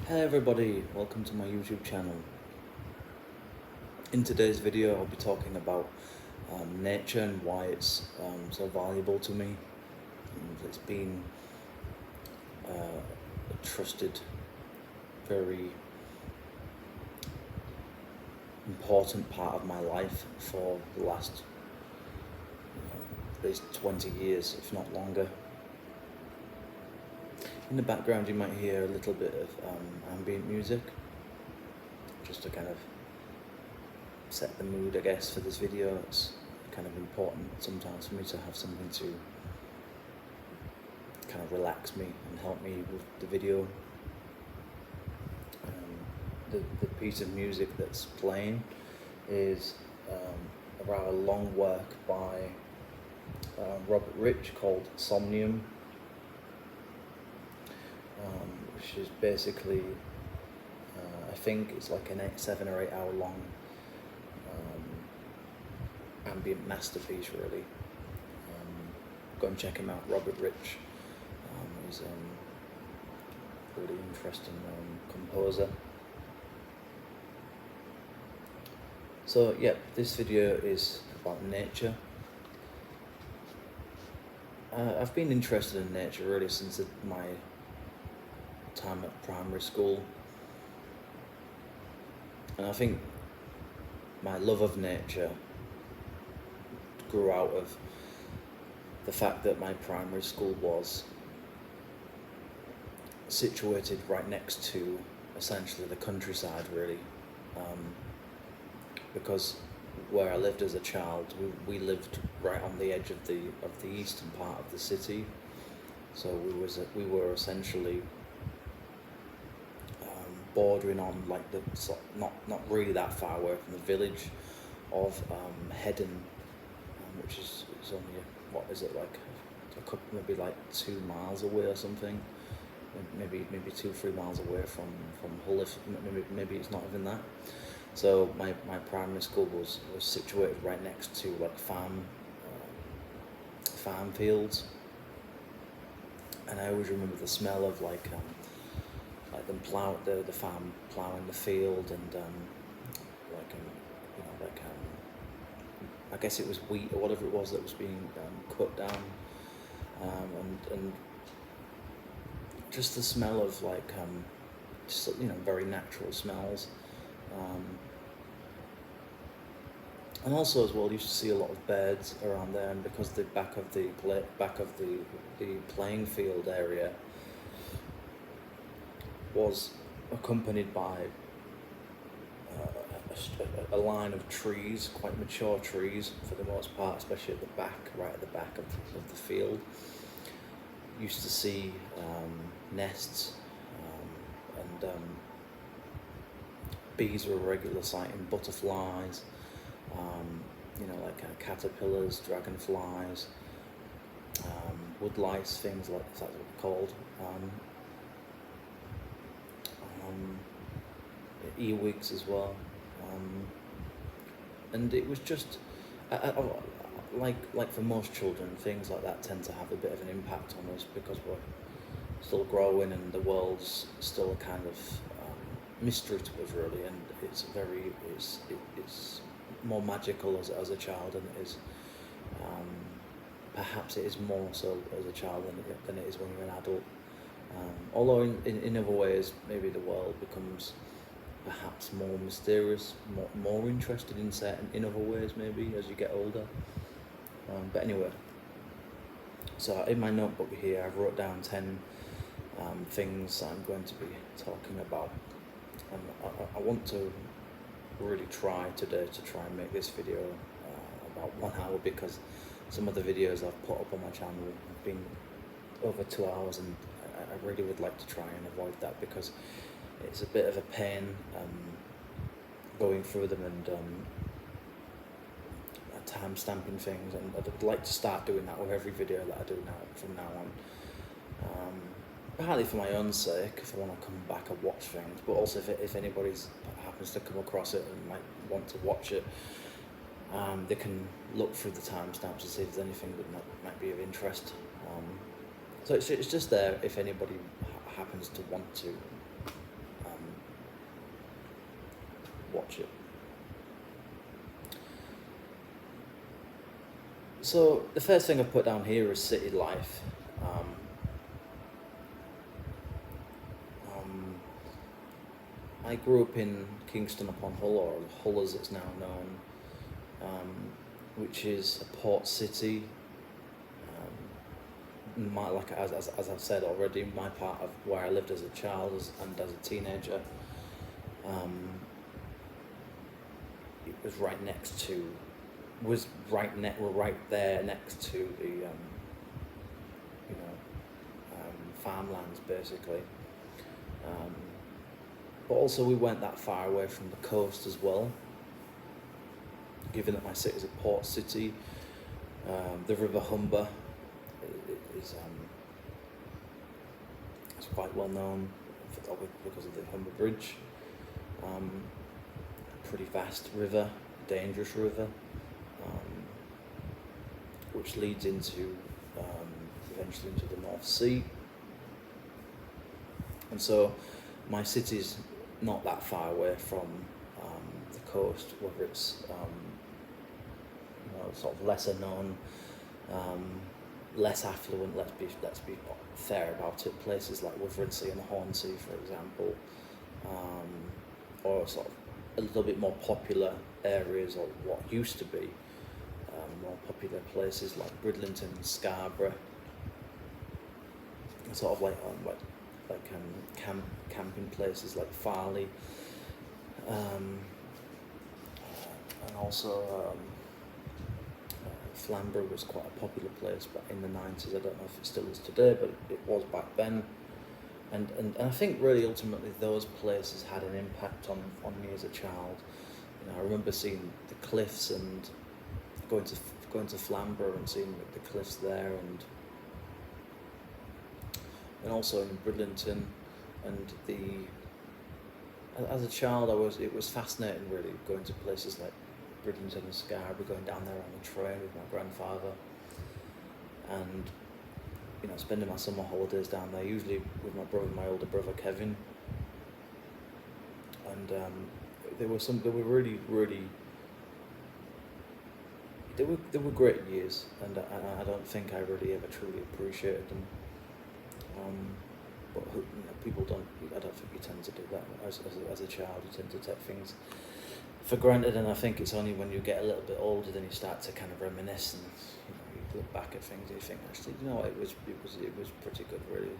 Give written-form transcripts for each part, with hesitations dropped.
Hey everybody, welcome to my YouTube channel. In today's video I'll be talking about nature and why it's so valuable to me. It's been a trusted, very important part of my life for the last at least 20 years, if not longer. In the background you might hear a little bit of ambient music, just to kind of set the mood, I guess, for this video. It's kind of important sometimes for me to have something to kind of relax me and help me with the video. The piece of music that's playing is a rather long work by Robert Rich called Somnium, which is basically, I think it's like an 7 or 8 hour long ambient masterpiece, really. Go and check him out, Robert Rich. He's a really interesting composer. So yeah, this video is about nature. I've been interested in nature really since my time at primary school, and I think my love of nature grew out of the fact that my primary school was situated right next to essentially the countryside, really, because where I lived as a child, we lived right on the edge of the eastern part of the city, so we were essentially bordering on like not really that far away from the village of Hedden, which is only what is it, like a couple, maybe like 2 miles away or something, maybe 2-3 miles away from Hull, if maybe it's not even that. So my primary school was situated right next to like farm fields, and I always remember the smell of like them the farm ploughing the field, and I guess it was wheat or whatever it was that was being cut down, and just the smell of like just very natural smells, and also as well, you used to see a lot of birds around there, and because the back of the playing field area was accompanied by a line of trees, quite mature trees for the most part, especially right at the back of the field. Used to see nests, and bees were a regular sight, in butterflies, like caterpillars, dragonflies, woodlice, things like that's what they're called. Earwigs as well, and it was just like for most children, things like that tend to have a bit of an impact on us because we're still growing and the world's still a kind of mystery to us, really, and it's more magical as a child than it is. Perhaps it is more so as a child than it is when you're an adult. Although in other ways, maybe the world becomes perhaps more mysterious, more interested in other ways, maybe as you get older. But anyway, so in my notebook here, I've wrote down 10 things I'm going to be talking about. I want to really try today to try and make this video about 1 hour, because some of the videos I've put up on my channel have been over 2 hours, and I really would like to try and avoid that, because it's a bit of a pain going through them and time stamping things, and I'd like to start doing that with every video that I do from now on, partly for my own sake, if I want to come back and watch things, but also if anybody happens to come across it and might want to watch it, they can look through the timestamps to see if there's anything that might be of interest. So it's just there if anybody happens to want to watch it. So the first thing I put down here is city life. I grew up in Kingston upon Hull, or Hull as it's now known, which is a port city. Like as I've said already, my part of where I lived as a child and as a teenager, it was right next to, we're right there next to the, farmlands basically. But also we weren't that far away from the coast as well. Given that my city is a port city, the River Humber is quite well known because of the Humber Bridge. A pretty vast river, dangerous river, which leads into eventually into the North Sea. And so my city's not that far away from the coast, whether it's sort of lesser known, less affluent, let's be fair about it, places like Withensea and the Hornsea, for example, or sort of a little bit more popular areas, or what used to be more popular places like Bridlington and Scarborough, and sort of like camping places like Farley, and also Flamborough was quite a popular place back in the 90s. I don't know if it still is today, but it was back then. And I think really ultimately those places had an impact on me as a child. I remember seeing the cliffs and going to Flamborough and seeing the cliffs there, and also in Bridlington, and as a child it was fascinating really going to places like Bridlington and Scarborough, going down there on the train with my grandfather, and spending my summer holidays down there, usually with my older brother Kevin. And they were great years, and I don't think I really ever truly appreciated them. But people don't. I don't think you tend to do that as a child. You tend to take things for granted, and I think it's only when you get a little bit older then you start to kind of reminisce, and you look back at things and you think, actually, it was pretty good, really.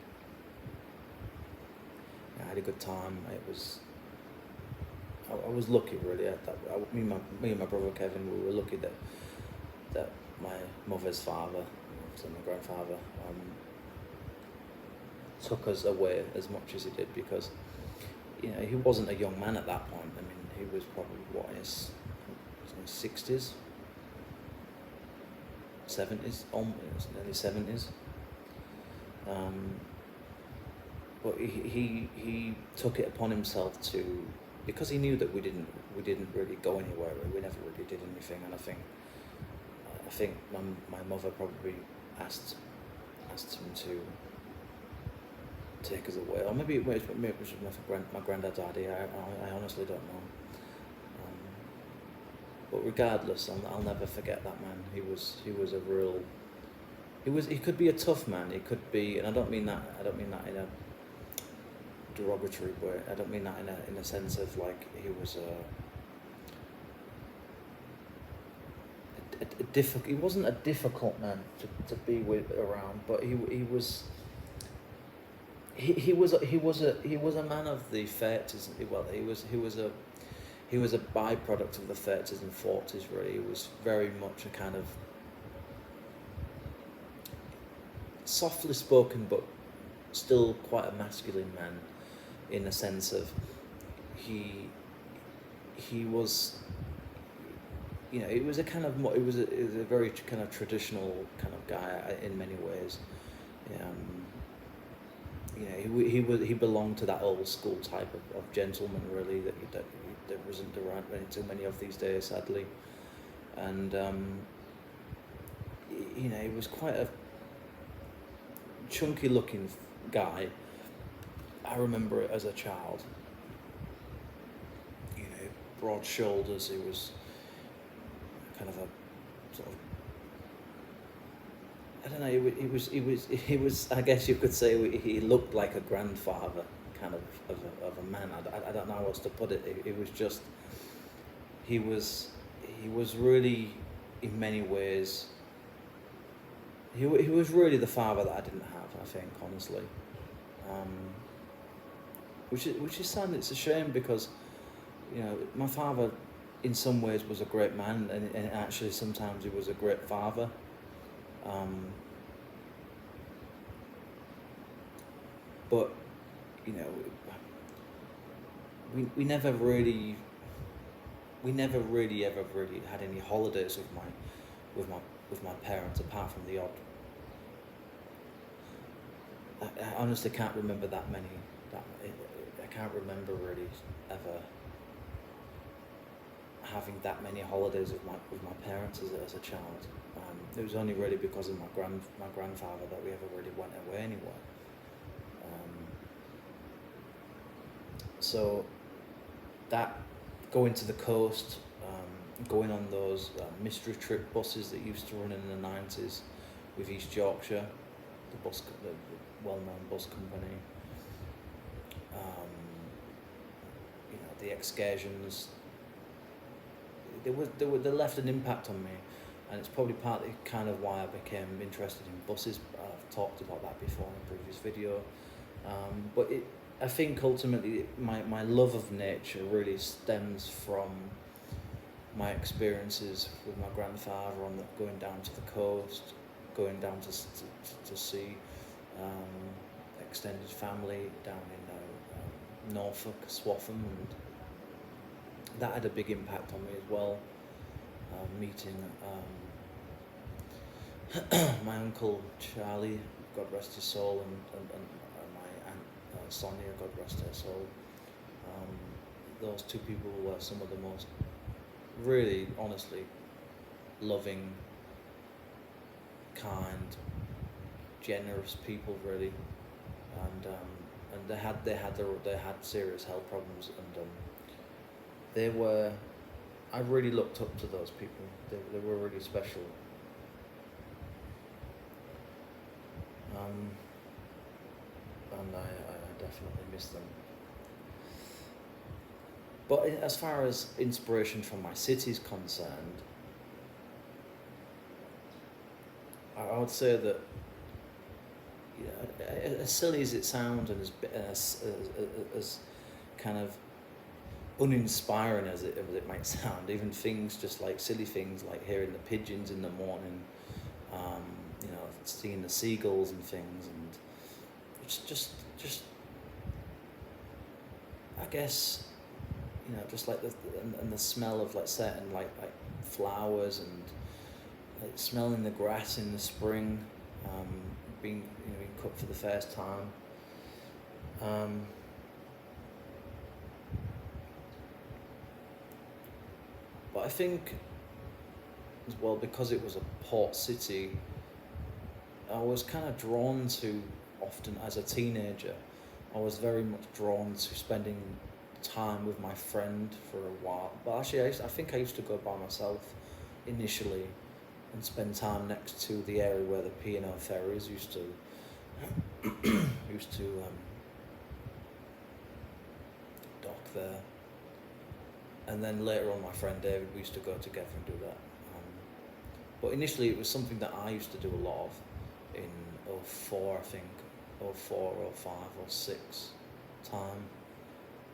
I had a good time. I was lucky, really. Me and my brother Kevin, we were lucky that my mother's father, so my grandfather, took us away as much as he did, because he wasn't a young man at that point. I mean, he was probably in his 60s, 70s, early 70s. But he took it upon himself to, because he knew that we didn't really go anywhere. We never really did anything, and I think my mother probably asked him to take us away, or maybe it was my granddad's idea. I honestly don't know. But regardless, I'll never forget that man. He could be a tough man. He could be, and I don't mean that in a derogatory way. I don't mean that in a sense of like he was he wasn't a difficult man to be with around, but he was a man of the 30s. Well, he was a byproduct of the 30s and 40s. Really, he was very much a kind of softly spoken, but still quite a masculine man, in the sense of he was. It was a very kind of traditional kind of guy in many ways. He belonged to that old school type of gentleman, really, that there isn't around too many of these days, sadly. And he was quite a chunky looking guy. I remember it as a child, broad shoulders. He was kind of a sort of, I don't know. He was. I guess you could say he looked like a grandfather, kind of a man. I don't know how else to put it. It was just. He was really, in many ways. He was really the father that I didn't have. I think, honestly. Which is sad. It's a shame because, my father, in some ways, was a great man, and actually sometimes he was a great father. But, we never really ever really had any holidays with my parents, apart from the odd. I honestly can't remember that many. I can't remember really ever having that many holidays with my parents as a child. It was only really because of my grandfather that we ever really went away anywhere. So that going to the coast, going on those mystery trip buses that used to run in the 90s with East Yorkshire, the well-known bus company. The excursions. They left an impact on me, and it's probably partly kind of why I became interested in buses. I've talked about that before in a previous video. But I think ultimately my love of nature really stems from my experiences with my grandfather going down to the coast, going down to see extended family down in Norfolk, Swaffham, and that had a big impact on me as well. Meeting my uncle Charlie, God rest his soul, and my aunt Sonia, God rest her soul. Those two people were some of the most really, honestly, loving, kind, generous people, really, and they had serious health problems, and I really looked up to those people. They were really special. And I definitely miss them. But as far as inspiration from my city is concerned, I would say that, as silly as it sounds, and as kind of uninspiring as it might sound, even things just like silly things like hearing the pigeons in the morning, seeing the seagulls and things, and it's just I guess, just like the smell of like certain like flowers, and like smelling the grass in the spring, being cut for the first time. But I think as well, because it was a port city, I was kind of drawn to, often as a teenager, I was very much drawn to spending time with my friend for a while. But actually, I think I used to go by myself initially and spend time next to the area where the P&O ferries used to dock there. And then later on, my friend David, we used to go together and do that. But initially, it was something that I used to do a lot of in 04, I think, 04, 05, 06 time.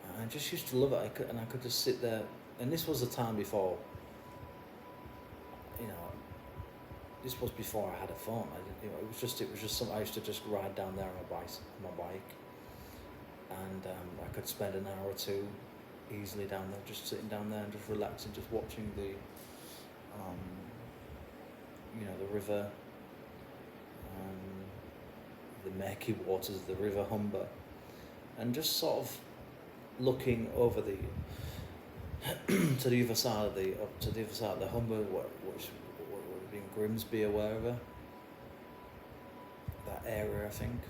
And I just used to love it. I could just sit there. And this was the time before, this was before I had a phone. It was just something I used to just ride down there on my bike, and I could spend an hour or two easily down there, just sitting down there and just relaxing, just watching the river, the murky waters of the River Humber, and just sort of looking over the to the other side of the Humber, which would be in Grimsby or wherever, that area, I think.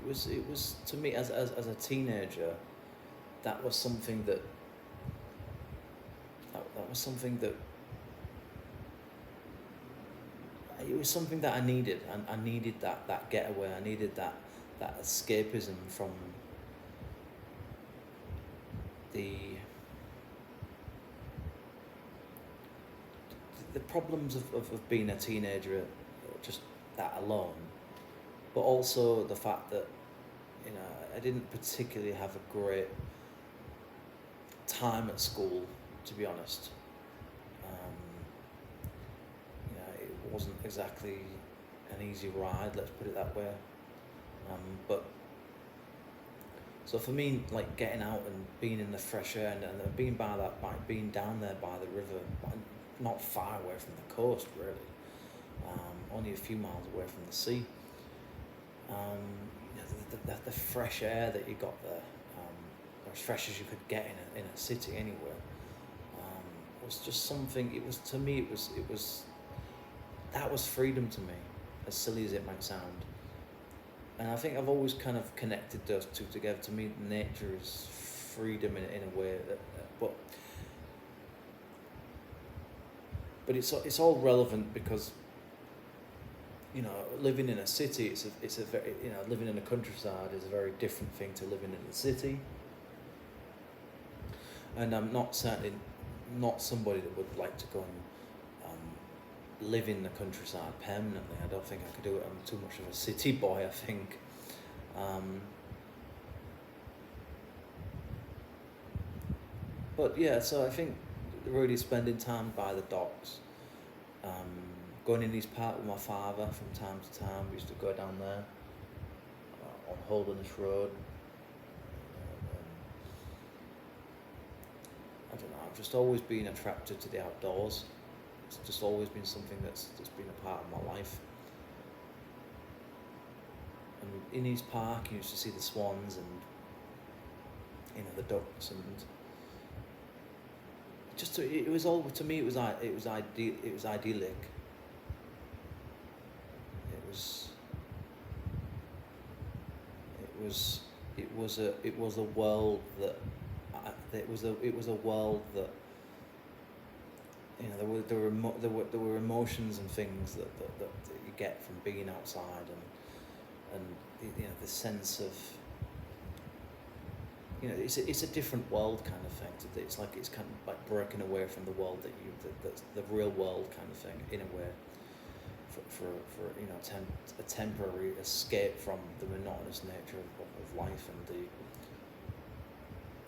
it was to me as a teenager, that was something that was something that it was something that I needed, and I needed that getaway. I needed that escapism from the problems of being a teenager, just that alone, but also the fact that, you know, I didn't particularly have a great time at school, to be honest. You know, it wasn't exactly an easy ride, let's put it that way. But so for me, like getting out and being in the fresh air and being being down there by the river, not far away from the coast really, only a few miles away from the sea. You know, the fresh air that you got there, as fresh as you could get in a city anywhere, was just something. It was, to me, it was that was freedom to me, as silly as it might sound. And I think I've always kind of connected those two together. To me, nature is freedom in a way, but it's all relevant because, you know, living in a city, it's a very, you know, living in the countryside is a very different thing to living in the city. And I'm certainly not somebody that would like to go and live in the countryside permanently. I don't think I could do it. I'm too much of a city boy, I think. But yeah, so I think really spending time by the docks, going in East Park with my father from time to time. We used to go down there on Holderness Road. I don't know, I've just always been attracted to the outdoors. It's just always been something that's been a part of my life. And in East Park, you used to see the swans and, you know, the ducks, and it was all, to me, it was idyllic. It was a world that it was a world that, you know, there were emotions and things that you get from being outside, and you know, the sense of, you know, it's a different world kind of thing. It's kind of like breaking away from the world that's the real world kind of thing, in a way, for you know, a temporary escape from the monotonous nature of life, and the,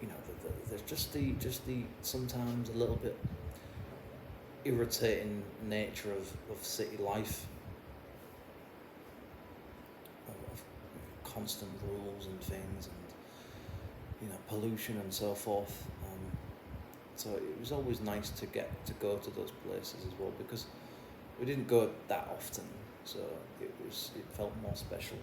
you know, there's just the sometimes a little bit irritating nature of city life, of constant rules and things, and, you know, pollution and so forth. So it was always nice to go to those places as well, because we didn't go that often, so it felt more special.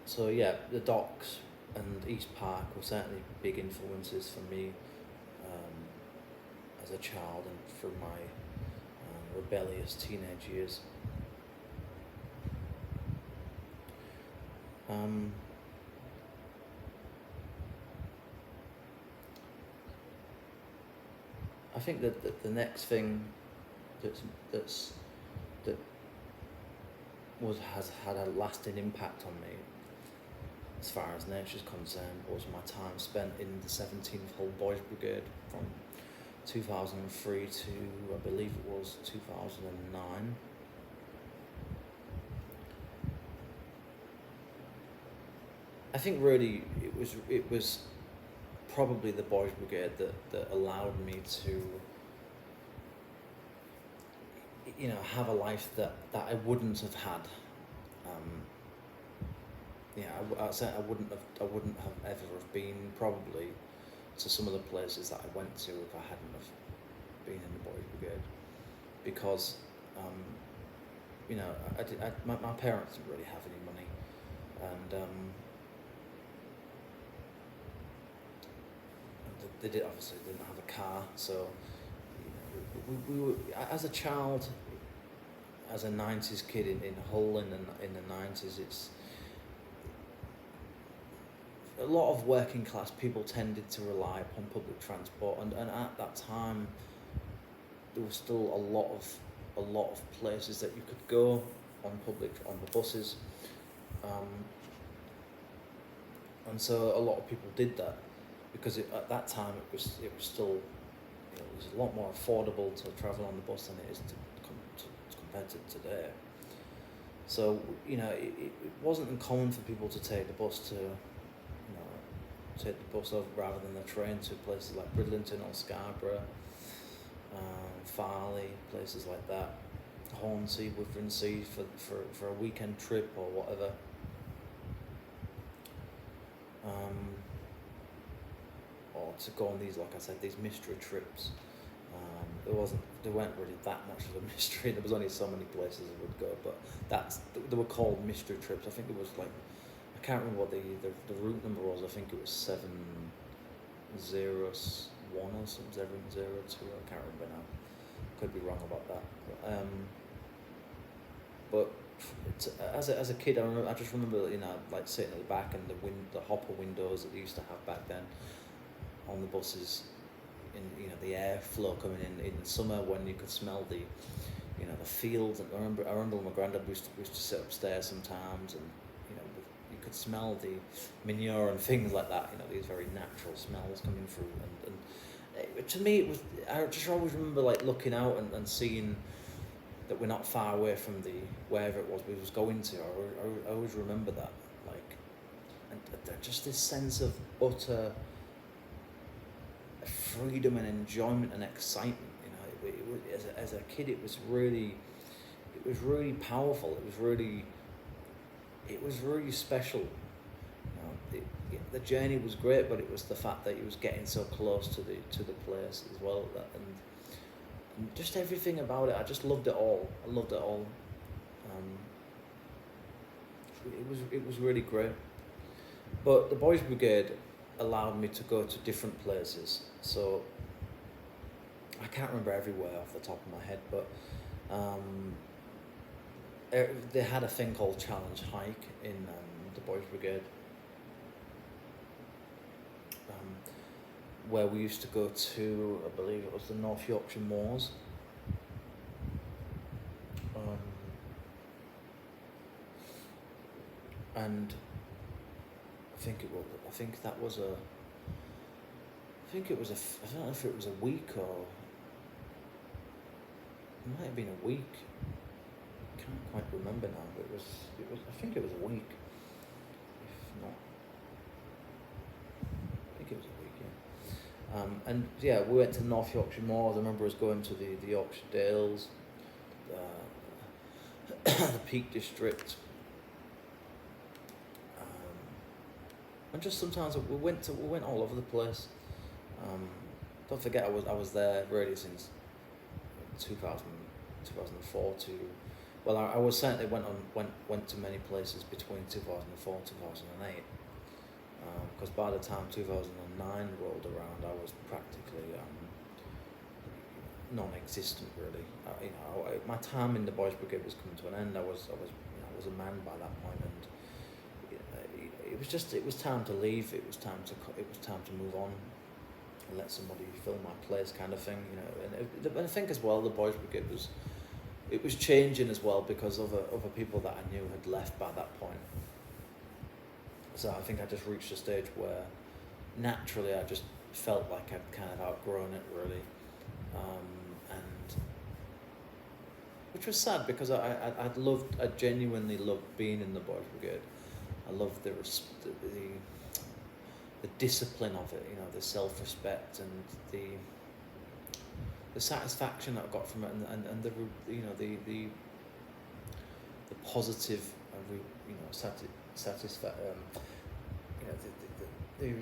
So yeah, the docks and East Park were certainly big influences for me as a child and through my rebellious teenage years. I think that the next thing that has had a lasting impact on me, as far as nature's concerned, was my time spent in the 17th Hull Boys Brigade from 2003 to, I believe it was 2009. I think really it was probably the Boys Brigade that allowed me to, you know, have a life that I wouldn't have had. I wouldn't have ever have been probably to some of the places that I went to if I hadn't have been in the Boys Brigade, because you know, my parents didn't really have any money, and they obviously didn't have a car, so, you know, we were, as a child, as a '90s kid in Hull in the '90s, it's a lot of working class people tended to rely upon public transport, and at that time there was still a lot of places that you could go on the buses, and so a lot of people did that because at that time it was still, you know, it was a lot more affordable to travel on the bus than it is compared to today. So, you know, it wasn't uncommon for people to take the bus over rather than the train to places like Bridlington or Scarborough, Farley, places like that, Hornsey, Withensea for a weekend trip or whatever. Or to go on these, like I said, these mystery trips. There weren't really that much of a mystery. There was only so many places I would go, but they were called mystery trips. I think it was like, I can't remember what the route number was. I think it was 701 or something, 702. I can't remember now. Could be wrong about that. But as a kid, I just remember, you know, like sitting at the back and the hopper windows that they used to have back then on the buses, in, you know, the airflow coming in summer when you could smell the, you know, the fields. And I remember my granddad used to sit upstairs sometimes, and, you know, you could smell the manure and things like that. You know, these very natural smells coming through, and to me it was. I just always remember like looking out and seeing that we're not far away from wherever it was we was going to. I always remember that, like, and just this sense of utter freedom and enjoyment and excitement. You know, it was, as a kid, it was really powerful. It was really special. You know, the journey was great, but it was the fact that it was getting so close to the place as well. And just everything about it, I just loved it all. I loved it all. It was really great. But the Boys Brigade allowed me to go to different places. So I can't remember everywhere off the top of my head, but they had a thing called Challenge Hike in the Boys Brigade, where we used to go to, I believe it was the North Yorkshire Moors. And I don't know if it was a week, or it might have been a week. I can't quite remember now, but I think it was a week. If not, I think it was a week, yeah. And yeah, we went to North Yorkshire Moors. I remember us going to the Yorkshire Dales, the Peak District. And just sometimes we went all over the place. Don't forget, I was there really since 2004 to. Well, I was certainly went to many places between 2004 and 2008. Because by the time 2009 rolled around, I was practically non-existent really. My time in the Boys Brigade was coming to an end. I was a man by that point, and it was time to leave. It was time to move on and let somebody fill my place, kind of thing, you know. And I think as well, the Boys Brigade was changing as well, because other people that I knew had left by that point. So I think I just reached a stage where naturally I just felt like I'd kind of outgrown it really, and which was sad, because I genuinely loved being in the Boys Brigade. I loved the discipline of it, you know, the self-respect and the satisfaction that I got from it, and the you know the positive, you know, the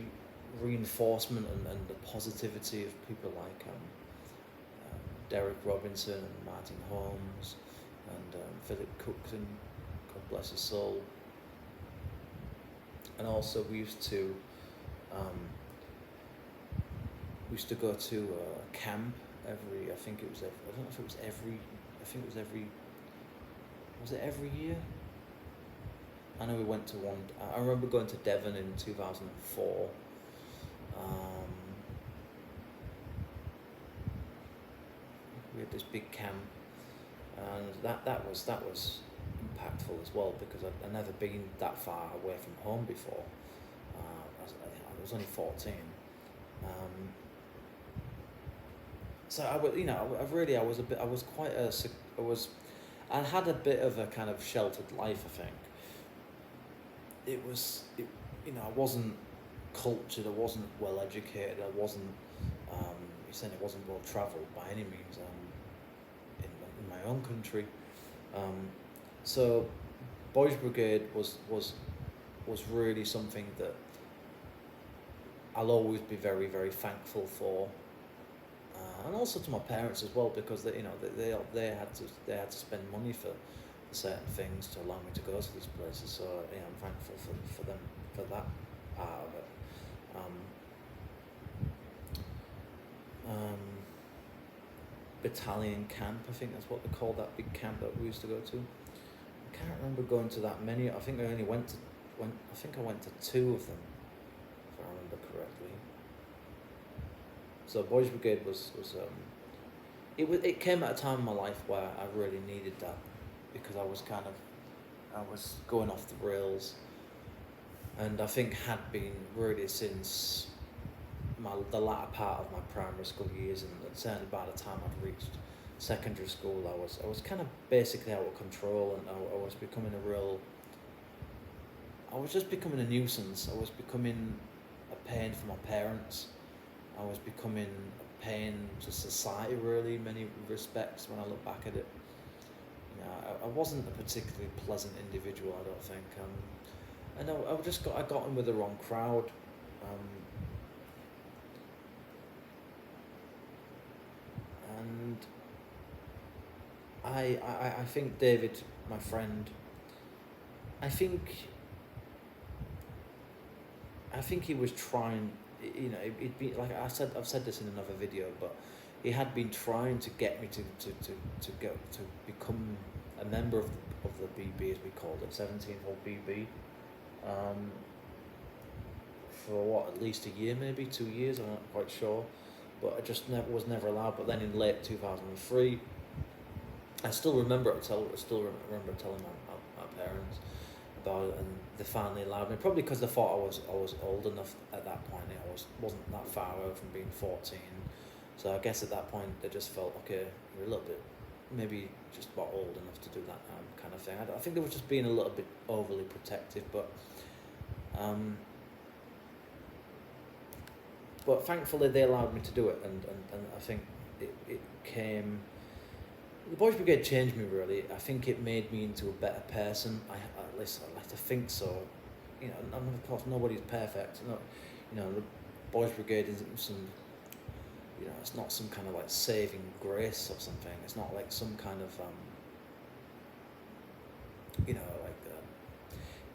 reinforcement and the positivity of people like Derek Robinson and Martin Holmes and Philip Cookson, God bless his soul. And also we used to go to camp every was it every year? I know we went to one. I remember going to Devon in 2004. We had this big camp, and that was impactful as well, because I'd never been that far away from home before. I was only 14. So I had a bit of a kind of sheltered life, I think. I wasn't cultured, I wasn't well educated, I wasn't, you're saying it wasn't well travelled by any means, in my own country. So Boys Brigade was really something that I'll always be very, very thankful for. And also to my parents as well, because they had to spend money for certain things to allow me to go to these places. So I'm thankful for them for that part of it. Battalion camp, I think that's what they call that big camp that we used to go to. I can't remember going to that many. I think I went to 2 of them, if I remember correctly. So Boys Brigade it came at a time in my life where I really needed that, because I was going off the rails, and I think had been really since the latter part of my primary school years, and certainly by the time I'd reached secondary school, I was kind of basically out of control, and I was becoming I was just becoming a nuisance. I was becoming a pain for my parents. I was becoming a pain to society, really, in many respects, when I look back at it. I wasn't a particularly pleasant individual, I don't think. And I got in with the wrong crowd. And I think David, my friend, I think he was trying, it'd be like I've said this in another video, but he had been trying to get me to become a member of the BB, as we called it, 17th Hall BB, for at least a year, maybe 2 years, I'm not quite sure, but I just was never allowed. But then in late 2003, I still remember telling my parents about it, and they finally allowed me, probably because they thought I was old enough at that point. I wasn't that far away from being 14, so I guess at that point they just felt, okay, you're a little bit, maybe just about old enough to do that kind of thing. I think they were just being a little bit overly protective, but thankfully they allowed me to do it, and I think it came. The Boys Brigade changed me, really. I think it made me into a better person. At least I like to think so. And of course nobody's perfect. The Boys Brigade isn't some. It's not some kind of like saving grace or something. It's not like some kind of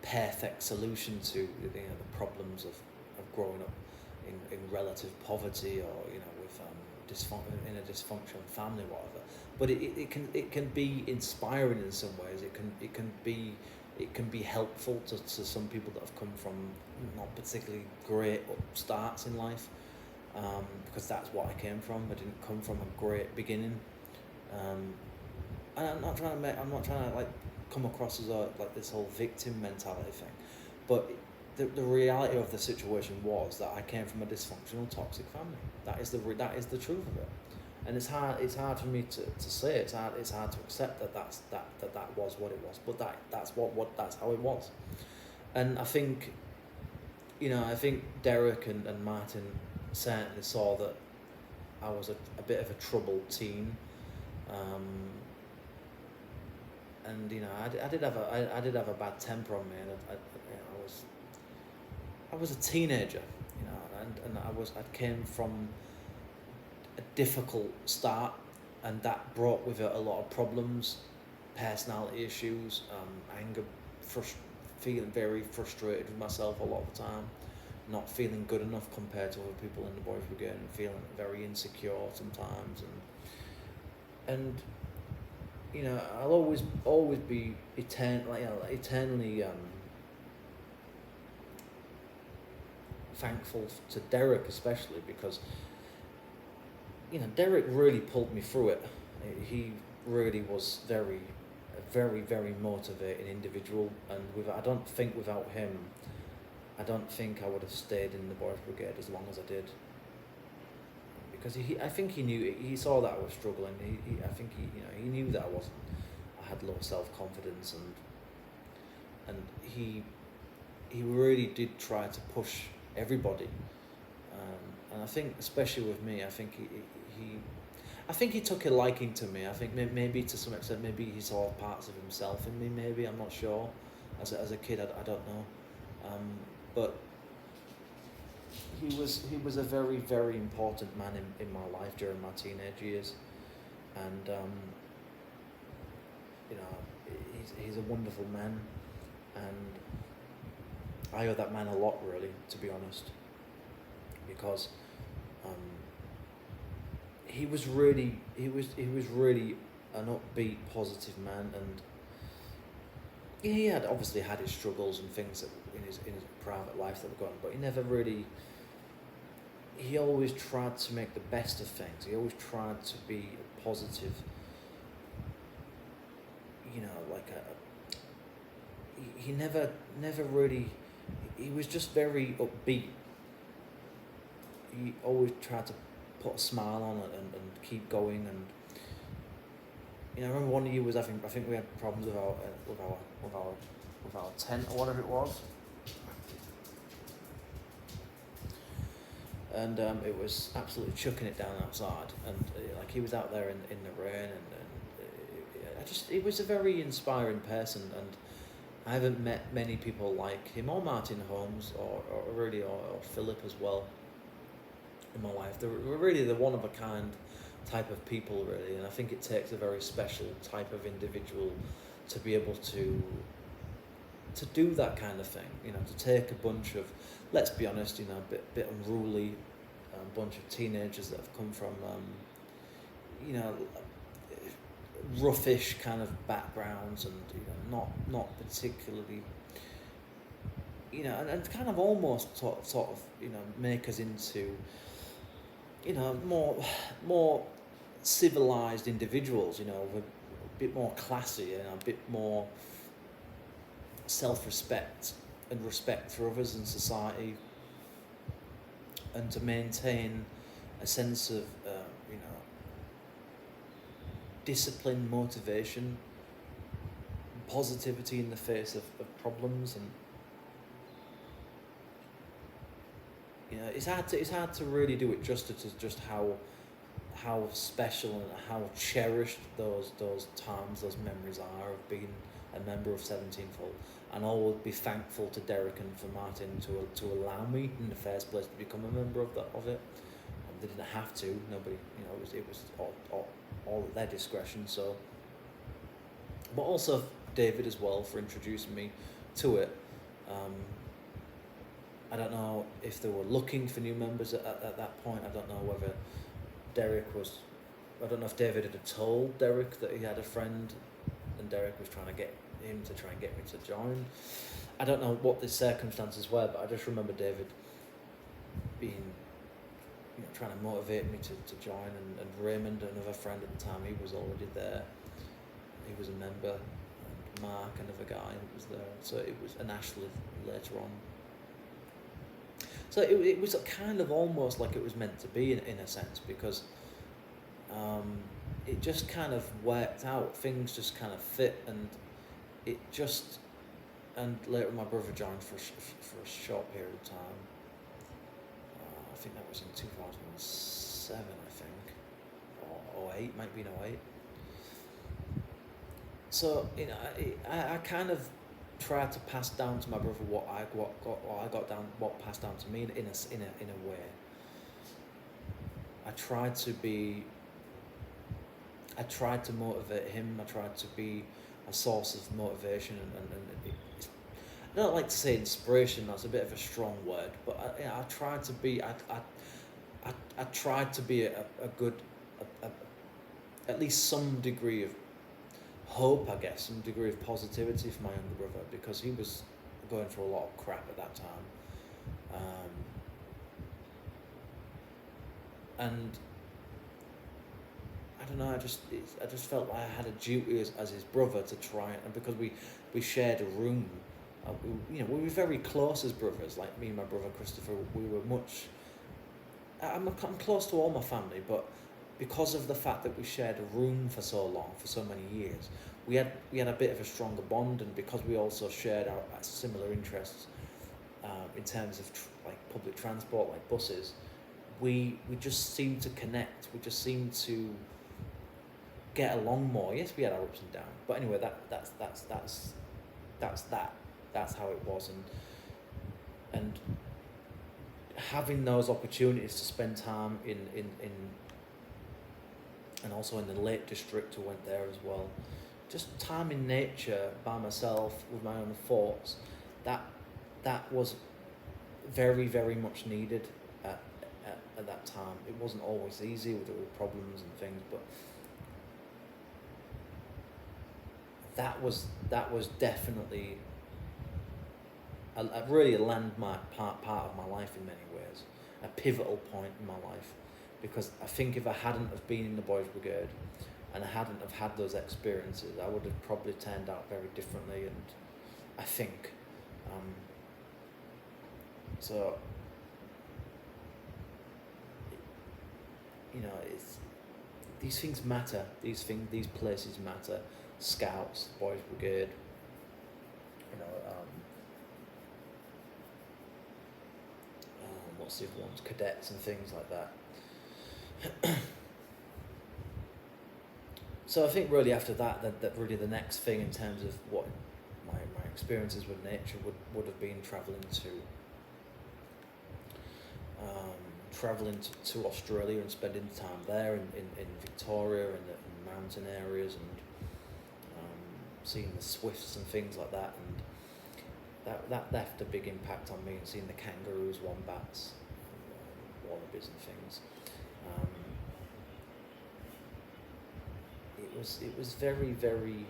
perfect solution to the problems of growing up in relative poverty, or with in a dysfunctional family, whatever. But it can be inspiring in some ways. It can be helpful to some people that have come from not particularly great starts in life, because that's what I came from. I didn't come from a great beginning, and I'm not trying to like come across as like this whole victim mentality thing, but the reality of the situation was that I came from a dysfunctional, toxic family. That is the truth of it, and it's hard for me to say. It's hard to accept that was what it was, but that's how it was. And I think Derek and Martin certainly saw that I was a bit of a troubled teen, and I did have a bad temper on me, and I was a teenager, and I came from a difficult start, and that brought with it a lot of problems, personality issues, anger, feeling very frustrated with myself a lot of the time, not feeling good enough compared to other people in the Boys Brigade, and feeling very insecure sometimes, and I'll always be eternally thankful to Derek, especially because Derek really pulled me through it. He really was a very, very motivating individual, and I don't think without him, I don't think I would have stayed in the Boys Brigade as long as I did. Because I think he saw that I was struggling. I think he knew that I had low self-confidence, and he really did try to push everybody. And I think, especially with me, I think he took a liking to me. I think maybe to some extent, maybe he saw parts of himself in me. Maybe, I'm not sure. As a kid, I don't know. But he was a very, very important man in my life during my teenage years, and he's a wonderful man, and I owe that man a lot, really, to be honest, because he was really an upbeat, positive man, and he had obviously had his struggles and things that in his private life that were going on, but he never really. He always tried to make the best of things. He always tried to be positive. He never really. He was just very upbeat. He always tried to put a smile on it and keep going. And I remember one year I think we had problems with our tent or whatever it was, and it was absolutely chucking it down outside. And he was out there in the rain, and he was a very inspiring person, and I haven't met many people like him, or Martin Holmes, or Philip as well, in my life. They're really the one-of-a-kind type of people, really, and I think it takes a very special type of individual to be able to do that kind of thing, to take a bunch of, let's be honest, a bit unruly, bunch of teenagers that have come from, roughish kind of backgrounds, and not particularly, and kind of almost sort of make us into more civilized individuals, with a bit more classy and a bit more self-respect and respect for others in society, and to maintain a sense of discipline, motivation, positivity in the face of problems. And it's hard to really do it justice as just how special and how cherished those times, those memories are of being a member of 17-fold. And I would be thankful to Derek and for Martin to allow me in the first place to become a member of it. They didn't have to. Nobody, it was all at their discretion. So, but also David as well for introducing me to it. I don't know if they were looking for new members at that point. I don't know whether I don't know if David had told Derek that he had a friend, and Derek was trying to get him to try and get me to join. I don't know what the circumstances were, but I just remember David being, trying to motivate me to join, and Raymond, another friend at the time, he was already there. He was a member, and Mark, another guy, was there. So it was, and Ashley later on. So it was kind of almost like it was meant to be in a sense, because it just kind of worked out. Things just kind of fit, and and later my brother joined for a short period of time. I think that was in 2007, I think, or 08, might be in 08. So I kind of tried to pass down to my brother what passed down to me in a way. I tried to motivate him. I tried to be a source of motivation, and I don't like to say inspiration. That's a bit of a strong word, but I tried to be. I tried to be a good, at least some degree of hope, I guess, some degree of positivity for my younger brother, because he was going through a lot of crap at that time. And I don't know. I just felt like I had a duty as his brother to try, and because we shared a room, we were very close as brothers. Like me and my brother Christopher, we were much. I'm close to all my family, but because of the fact that we shared a room for so long, for so many years, we had a bit of a stronger bond, and because we also shared our similar interests in terms of like public transport, like buses, we just seemed to connect. We just seemed to get along more. Yes, we had our ups and downs, but anyway, that's how it was, and having those opportunities to spend time in and also in the Lake District, I went there as well. Just time in nature by myself with my own thoughts. That was very, very much needed at that time. It wasn't always easy, there were problems and things, but that was definitely really a landmark part of my life in many ways, a pivotal point in my life, because I think if I hadn't have been in the Boys Brigade and I hadn't have had those experiences, I would have probably turned out very differently, and I think so. It's these things matter. These places matter. Scouts, Boys Brigade. What's the other ones? Cadets and things like that. So I think really after that really the next thing in terms of what my experiences with nature would have been travelling to Australia and spending time there in Victoria and in mountain areas, and seeing the swifts and things like that, and that left a big impact on me, and seeing the kangaroos, wombats, wallabies and things. It was very, very.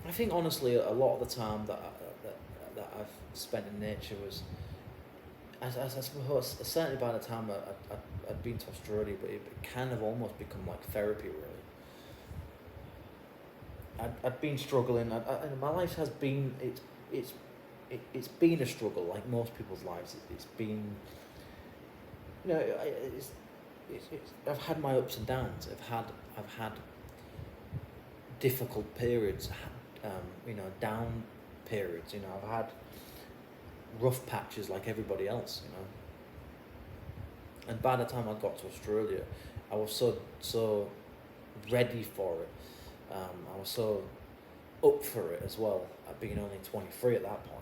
I think honestly, a lot of the time that I've spent in nature was, as I suppose, certainly by the time I'd been to Australia, but it kind of almost become like therapy, really. I'd been struggling. My life has been it's been a struggle, like most people's lives. It's been, I've had my ups and downs. I've had difficult periods, down periods. I've had rough patches like everybody else. And by the time I got to Australia, I was so ready for it. I was so up for it as well, at being only 23 at that point.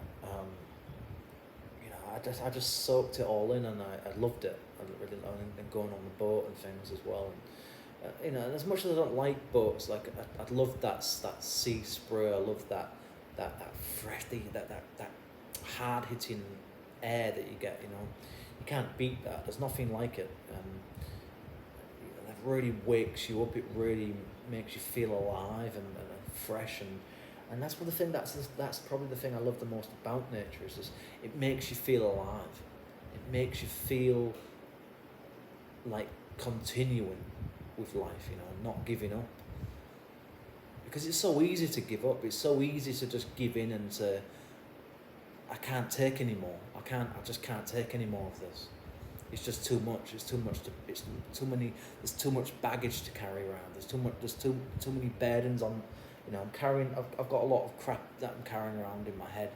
I just soaked it all in, and I loved it. I really loved it, and going on the boat and things as well. And, as much as I don't like boats, like I love that sea spray. I love that fresh, that hard hitting air that you get. You can't beat that. There's nothing like it. That really wakes you up. It really makes you feel alive and fresh, and that's one of the thing. That's probably the thing I love the most about nature, is it makes you feel alive. It makes you feel like continuing with life, not giving up. Because it's so easy to give up. It's so easy to just give in and say, I can't take anymore. I just can't take any more of this. It's just too much. It's too much. It's too many. There's too much baggage to carry around. There's too much. There's too many burdens on. I'm carrying. I've got a lot of crap that I'm carrying around in my head.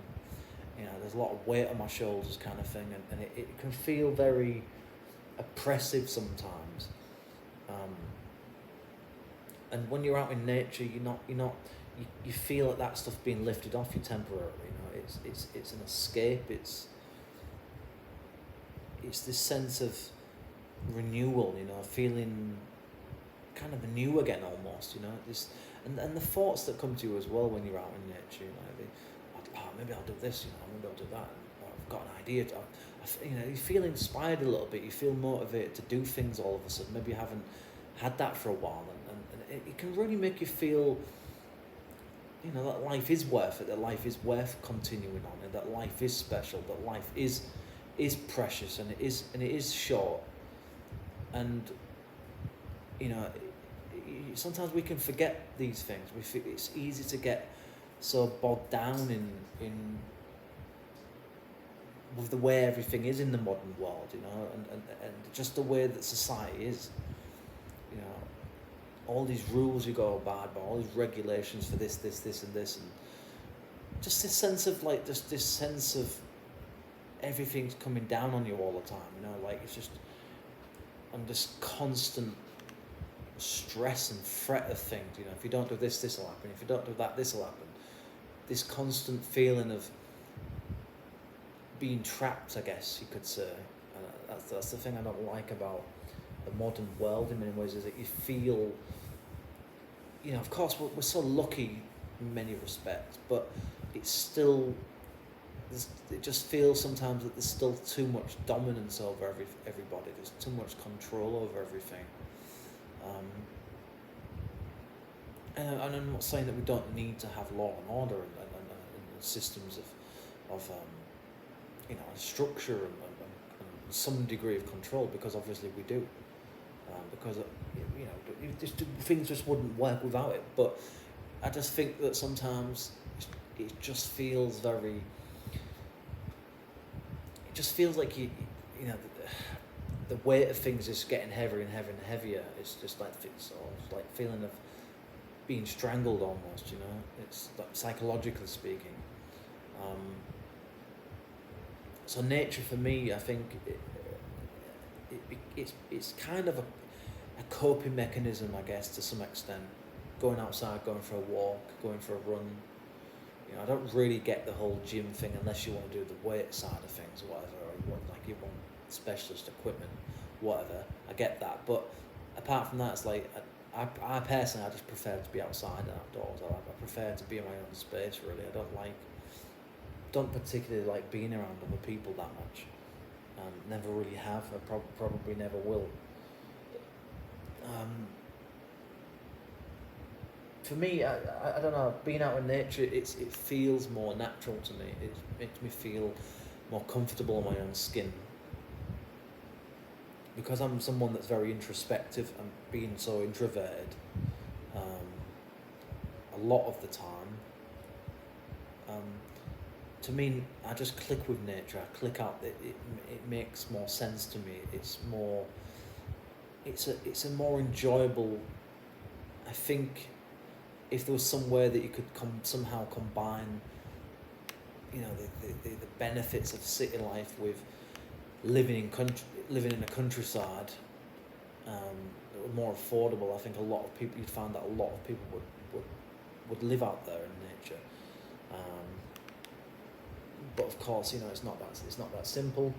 There's a lot of weight on my shoulders, kind of thing, and it can feel very oppressive sometimes. And when you're out in nature, you feel that stuff being lifted off you temporarily. It's an escape. It's this sense of renewal, feeling kind of new again almost, this, and the thoughts that come to you as well when you're out in nature, maybe I'll do this, maybe I'll do that, I've got an idea, you feel inspired a little bit, you feel motivated to do things all of a sudden, maybe you haven't had that for a while, and it can really make you feel, that life is worth it, that life is worth continuing on, and that life is special, that life is precious, and it is short. And sometimes we can forget these things. It's easy to get so bogged down in with the way everything is in the modern world, and just the way that society is. All these rules you go abide by, all these regulations for this, and this, and just this sense of this sense of everything's coming down on you all the time. It's just, and this constant stress and threat of things. If you don't do this, this will happen. If you don't do that, this will happen. This constant feeling of being trapped, I guess you could say. And that's the thing I don't like about the modern world in many ways, is that you feel, of course we're so lucky in many respects, but it's still, it just feels sometimes that there's still too much dominance over everybody. There's too much control over everything. And I'm not saying that we don't need to have law and order and systems of structure and some degree of control, because obviously we do. Because things just wouldn't work without it. But I just think that sometimes it just feels very. It just feels like the weight of things is getting heavier and heavier and heavier. It's just like feeling of being strangled almost. It's like psychologically speaking. So nature for me, I think it's kind of a coping mechanism, I guess, to some extent. Going outside, going for a walk, going for a run. I don't really get the whole gym thing unless you want to do the weight side of things, or whatever, or you want specialist equipment, whatever. I get that, but apart from that, it's like I personally, I just prefer to be outside and outdoors. I prefer to be in my own space. Really, I don't particularly like being around other people that much. Never really have. I probably never will. For me, I don't know, being out in nature, it feels more natural to me. It makes me feel more comfortable in my own skin. Because I'm someone that's very introspective and being so introverted a lot of the time, to me, I just click with nature. I click out. It makes more sense to me. It's more. It's a more enjoyable. I think, if there was somewhere that you could somehow combine, the benefits of city life with living in a countryside, that were more affordable. I think you'd find that a lot of people would live out there in nature. But of course, it's not that simple.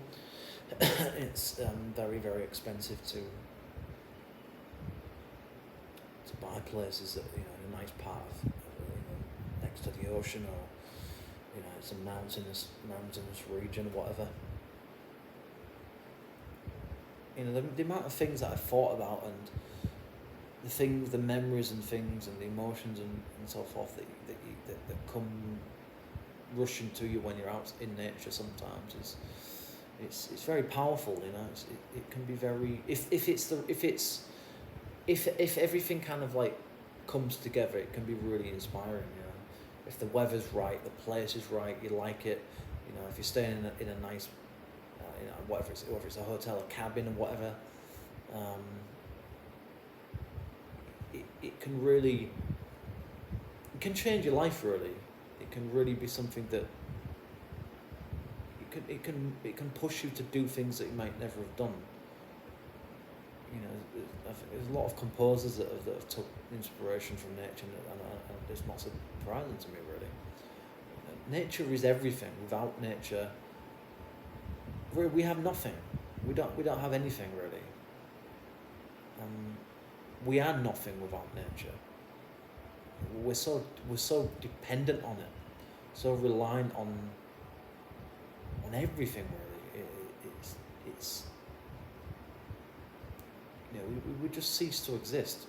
It's very, very expensive to buy places that in a nice part of next to the ocean, or it's a mountainous region, or whatever. The amount of things that I've thought about, and the memories and things and the emotions and so forth that come rushing to you when you're out in nature sometimes it's very powerful. It can be very, if everything kind of like comes together, it can be really inspiring. If the weather's right, the place is right, you like it. If you're staying in a nice, whether it's a hotel, a cabin, or whatever, it can really, it can change your life really. It can really be something that it can push you to do things that you might never have done. There's a lot of composers that have took inspiration from nature, and it's not surprising to me really. Nature is everything. Without nature, we have nothing. We don't have anything really. We are nothing without nature. We're so dependent on it, so reliant on everything really. It's we would just cease to exist.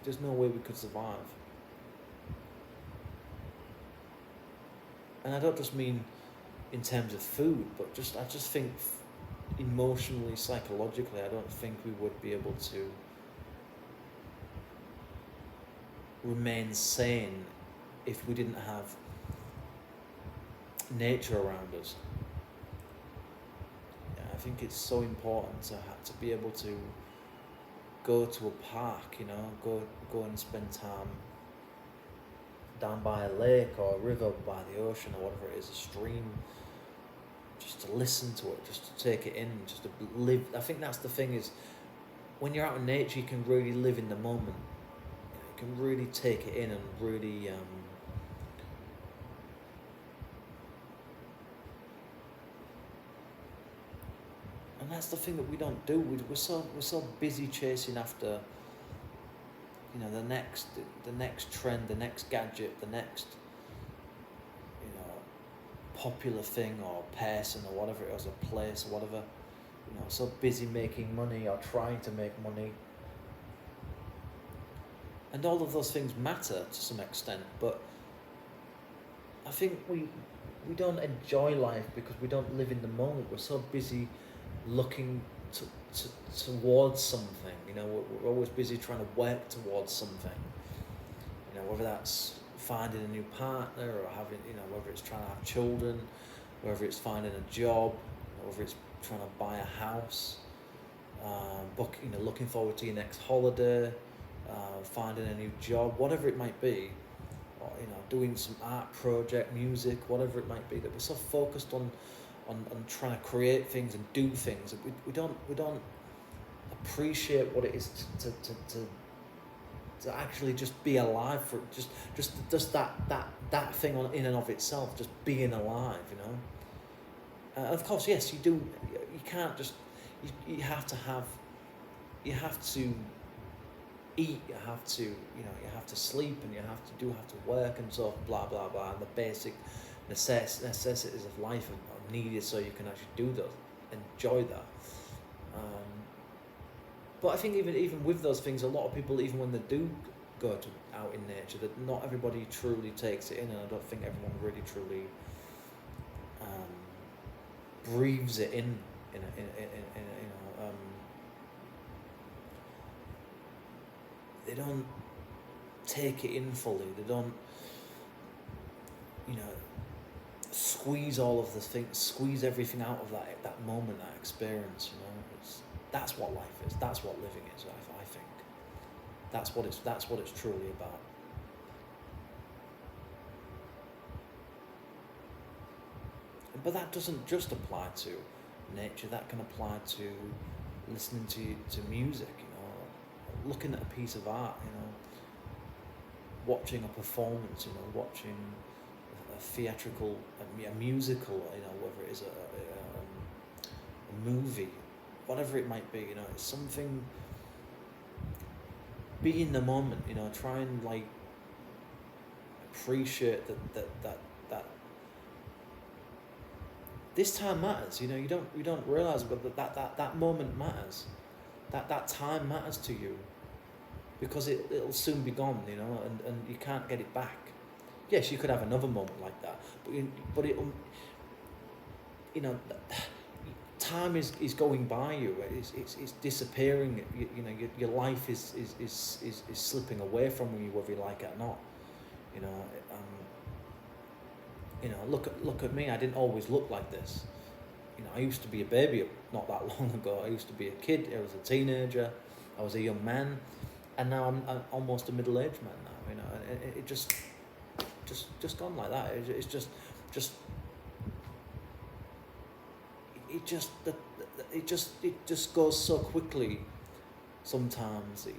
There's no way we could survive. And I don't just mean in terms of food, but I just think emotionally, psychologically, I don't think we would be able to remain sane if we didn't have nature around us. I think it's so important to be able to go to a park, go and spend time down by a lake or a river, by the ocean or whatever it is, a stream, just to listen to it, just to take it in, just to live. I think that's the thing, is when you're out in nature, you can really live in the moment. You can really take it in and really and that's the thing that we don't do. We're so busy chasing after, the next trend, the next gadget, the next, popular thing or person or whatever it is, a place or whatever. So busy making money or trying to make money. And all of those things matter to some extent, but I think we don't enjoy life because we don't live in the moment. We're so busy looking towards something. We're always busy trying to work towards something. Whether that's finding a new partner or having, whether it's trying to have children, whether it's finding a job, whether it's trying to buy a house, looking forward to your next holiday, finding a new job, whatever it might be, or doing some art project, music, whatever it might be, that we're so focused on trying to create things and do things that we don't appreciate what it is to actually just be alive, for just that thing in and of itself, just being alive, of course, yes, you do. You can't just. You have to eat. You have to. You have to sleep, and you have to work, and so blah blah blah. And the basic necessities of life are needed so you can actually do those, enjoy that. But I think even with those things, a lot of people, even when they do go out in nature, that not everybody truly takes it in, and I don't think everyone really truly breathes it in they don't take it in fully. They don't, squeeze all of the things, squeeze everything out of that moment, that experience. That's what life is. That's what living is. I think that's what it's truly about. But that doesn't just apply to nature. That can apply to listening to music. Looking at a piece of art. Watching a performance. Watching a theatrical, a musical. Whether it is a movie. Whatever it might be, it's something. Be in the moment, try and appreciate that this time matters. You don't realize, but that moment matters. That time matters to you, because it'll soon be gone, and you can't get it back. Yes, you could have another moment like that, but it'll, time is going by you. It's disappearing. Your life is slipping away from you, whether you like it or not. Look at me. I didn't always look like this. I used to be a baby not that long ago. I used to be a kid. I was a teenager. I was a young man, and now I'm almost a middle-aged man now. And it just gone like that. It's just. It just goes so quickly. Sometimes you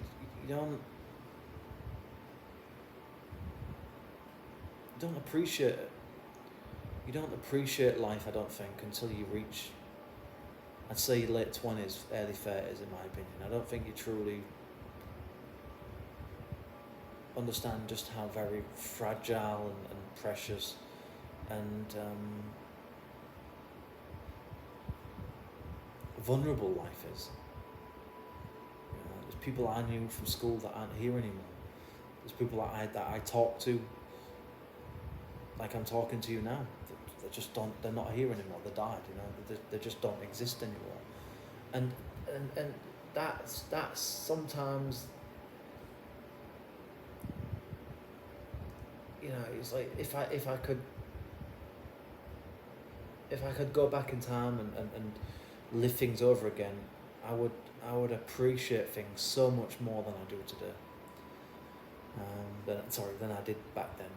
don't appreciate it. You don't appreciate life, I don't think, until you reach, I'd say, your late 20s, early 30s, in my opinion. I don't think you truly understand just how very fragile and precious and vulnerable life is. people I knew from school that aren't here anymore. There's people that I talk to, like I'm talking to you now. They just don't. They're not here anymore. They died. They just don't exist anymore. And that's sometimes. It's like if I could go back in time and live things over again, I would appreciate things so much more than I do today. Than I did back then.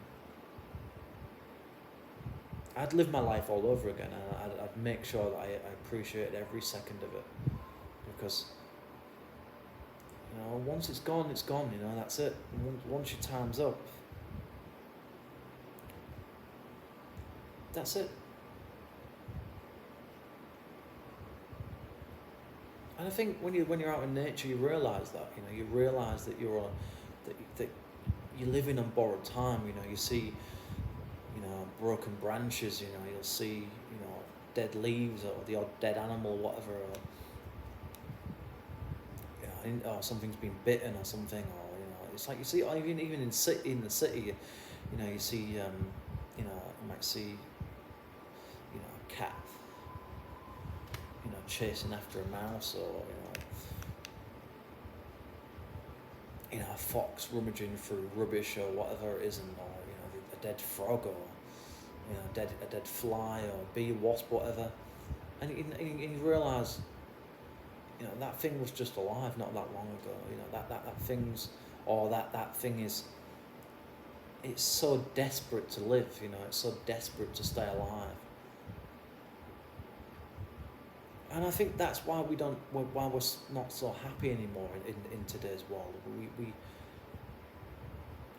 I'd live my life all over again, and I'd make sure that I appreciate every second of it, because once it's gone, it's gone. That's it. Once your time's up, that's it. And I think when you're out in nature, you realise that. You realise that that you're living on borrowed time. You see, broken branches. You'll see, dead leaves or the odd dead animal, whatever. Or something's been bitten or something. Or it's like you see, even in the city, you see, you might see, a cat, chasing after a mouse, or a fox rummaging through rubbish or whatever it is, or a dead frog, or a dead fly or bee, wasp, whatever, and you realise, that thing was just alive not that long ago. That thing is. It's so desperate to live. It's so desperate to stay alive. And I think that's why why we're not so happy anymore in today's world.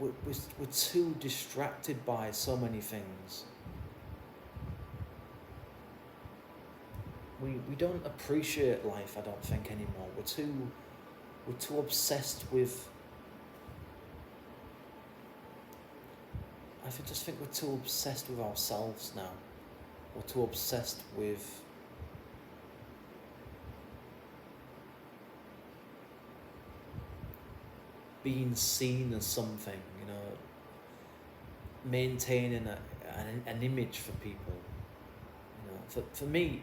We're too distracted by so many things. We don't appreciate life, I don't think, anymore. We're too obsessed with. I just think we're too obsessed with ourselves now. We're too obsessed with being seen as something, maintaining an image for people. For me,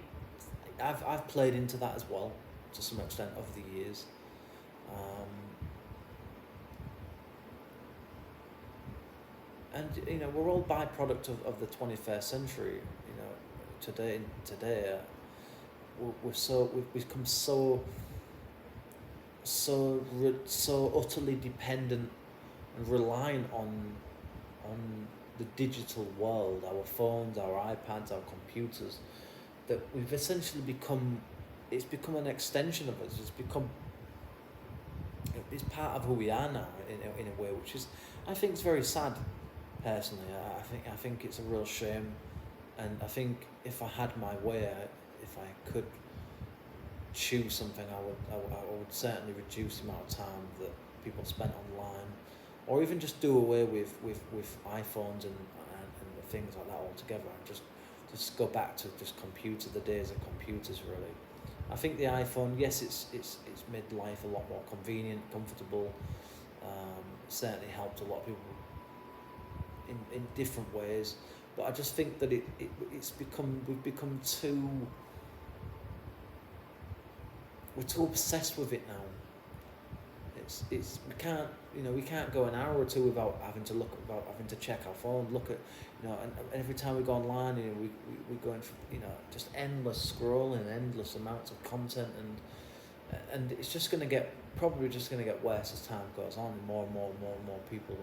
I've played into that as well, to some extent, over the years. And we're all byproduct of the 21st century. Today we've become so utterly dependent and reliant on the digital world, our phones, our iPads, our computers, that we've essentially become. It's become an extension of us. It's part of who we are now, in a way, which is, I think, it's very sad. Personally, I think it's a real shame, and I think if I had my way, if I could choose something, I would certainly reduce the amount of time that people spent online, or even just do away with iPhones and things like that altogether, and just go back to just the days of computers, really. I think the iPhone, yes, it's made life a lot more convenient, comfortable. Certainly helped a lot of people in different ways, but I just think that we've become we're too obsessed with it now. We can't go an hour or two without having to check our phone, look at, and every time we go online, we go in for, just endless scrolling, endless amounts of content, and it's just going to get worse as time goes on, and more people,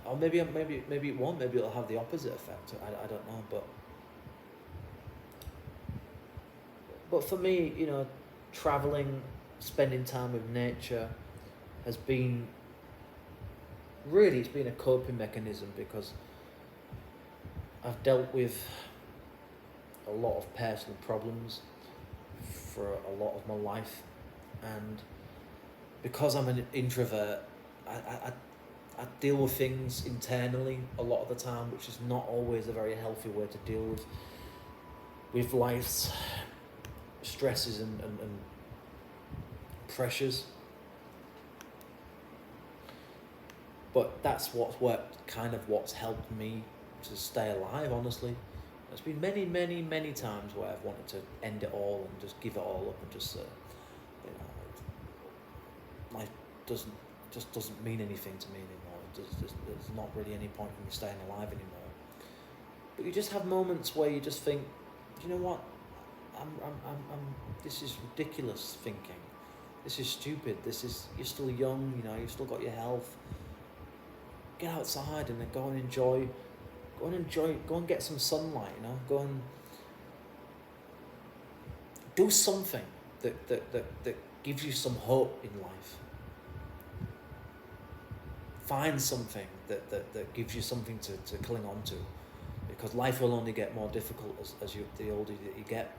or maybe it won't. Maybe it'll have the opposite effect. I don't know, but for me, traveling, spending time with nature has been it's been a coping mechanism, because I've dealt with a lot of personal problems for a lot of my life, and because I'm an introvert, I deal with things internally a lot of the time, which is not always a very healthy way to deal with life's stresses and pressures. But that's what's helped me to stay alive, honestly. There's been many, many, many times where I've wanted to end it all and just give it all up and just, life doesn't mean anything to me anymore. There's not really any point in me staying alive anymore. But you just have moments where you just think, you know what? This is ridiculous thinking. This is stupid. You're still young, you've still got your health. Get outside and then go and enjoy, go and get some sunlight, go and do something that gives you some hope in life. Find something that gives you something to cling on to, because life will only get more difficult the older that you get.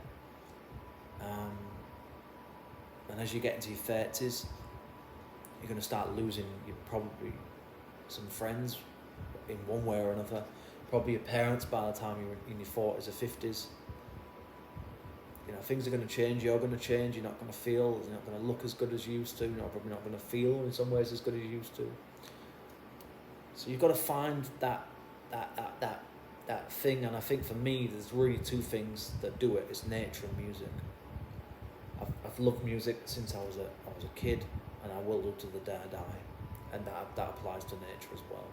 And as you get into your 30s, you're going to start losing probably some friends in one way or another, probably your parents by the time you're in your 40s or 50s. Things are going to change, you're going to change, you're not going to look as good as you used to, you're probably not going to feel in some ways as good as you used to. So you've got to find that thing, and I think for me there's really two things that do it. It's nature and music. I've loved music since I was a kid, and I will do to the day I die. And that applies to nature as well.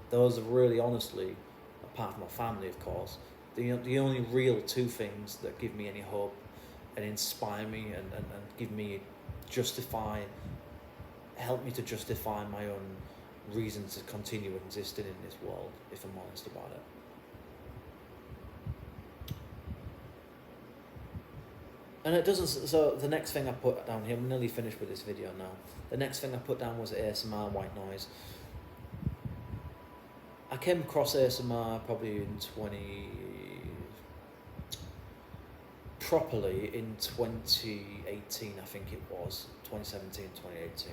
Those are really, honestly, apart from my family, of course, the only real two things that give me any hope and inspire me and help me to justify my own reason to continue existing in this world, if I'm honest about it. And it doesn't, so the next thing I put down here, I'm nearly finished with this video now. The next thing I put down was ASMR, white noise. I came across ASMR probably properly in 2018, I think it was, 2017, 2018.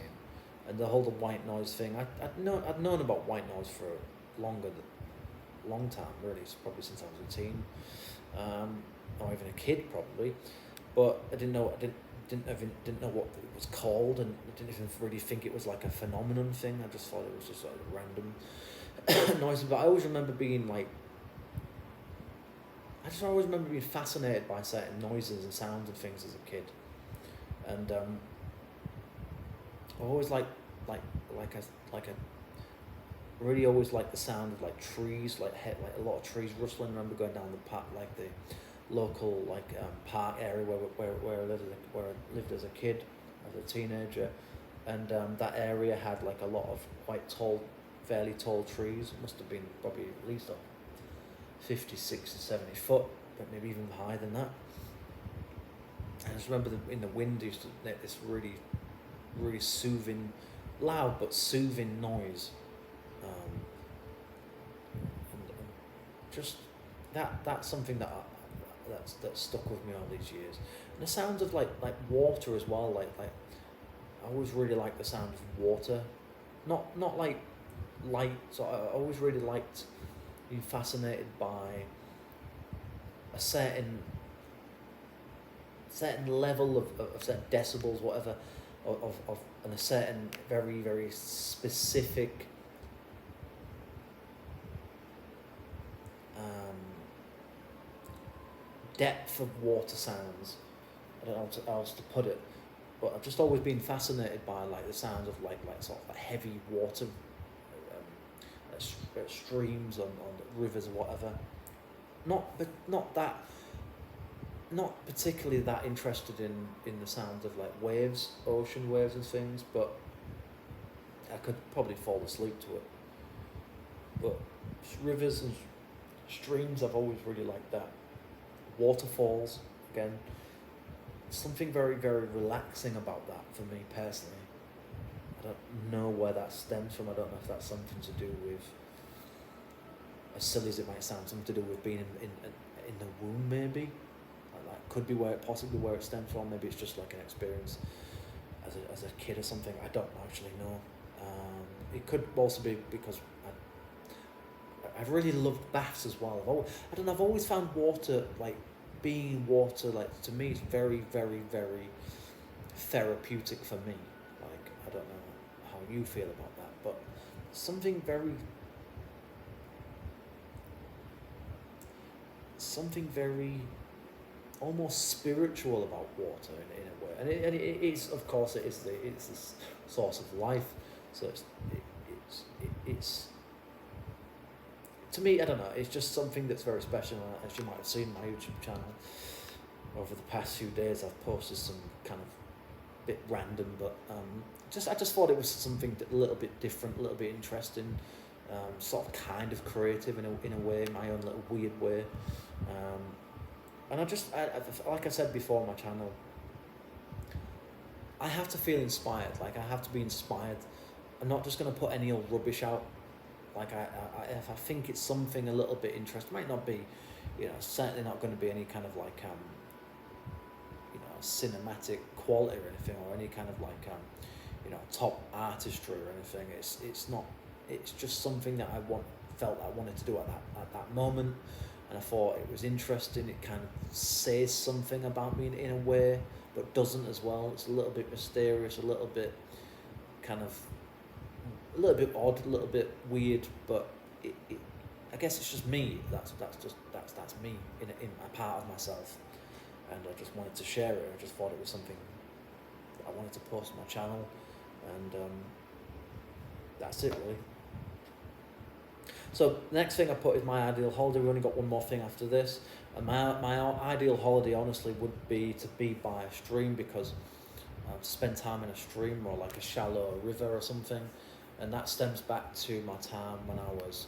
And the whole white noise thing, I'd known about white noise for a long time, really. It's probably since I was a teen, or even a kid probably. But I didn't know what it was called, and I didn't even really think it was like a phenomenon thing. I just thought it was just like a random noise. But I always remember being fascinated by certain noises and sounds and things as a kid, and I always really always liked the sound of like trees, like a lot of trees rustling. I remember going down the path, like the local park area where I lived as a kid, as a teenager, and that area had like a lot of quite tall, fairly tall trees. It must have been probably at least 50, 60, 70 foot, but maybe even higher than that. And I just remember in the wind used to make this really, really soothing, loud but soothing noise, and just that's something that stuck with me all these years. And the sounds of like water as well, like I always really liked the sound of water, not like light. So I always really liked being fascinated by a certain level of certain decibels, whatever, of and a certain very, very specific depth of water sounds. I don't know how else to put it, but I've just always been fascinated by like the sounds of like sort of like heavy water, streams on rivers or whatever. Not particularly that interested in the sounds of like waves, ocean waves and things, but I could probably fall asleep to it. But rivers and streams, I've always really liked that. Waterfalls, again, something very, very relaxing about that for me personally. I don't know where that stems from. I don't know if that's something to do with, as silly as it might sound, something to do with being in the womb maybe. That could be possibly where it stems from. Maybe it's just like an experience as a kid or something. I don't actually know. It could also be because I've really loved baths as well. I've always found water, like being water, like to me it's very, very, very therapeutic for me. Like, I don't know how you feel about that, but something very almost spiritual about water in a way, and it is, of course, it's the source of life. So it's to me, I don't know, it's just something that's very special. As you might have seen my YouTube channel over the past few days, I've posted some kind of bit random, but I just thought it was something a little bit different, a little bit interesting, sort of kind of creative in a way, my own little weird way. And I like I said before on my channel, I have to feel inspired. Like, I have to be inspired. I'm not just going to put any old rubbish out. Like, if I think it's something a little bit interesting, might not be, certainly not going to be any kind of like, cinematic quality or anything, or any kind of like, top artistry or anything. It's not. It's just something that felt I wanted to do at that moment, and I thought it was interesting. It kind of says something about me in a way, but doesn't as well. It's a little bit mysterious, a little bit kind of, a little bit odd, a little bit weird, but I guess it's just me. That's me in a part of myself, and I just wanted to share it. I just thought it was something that I wanted to post on my channel, and that's it really. So the next thing I put is my ideal holiday. We only got one more thing after this, and my ideal holiday honestly would be to be by a stream, because to spend time in a stream or like a shallow river or something. And that stems back to my time when I was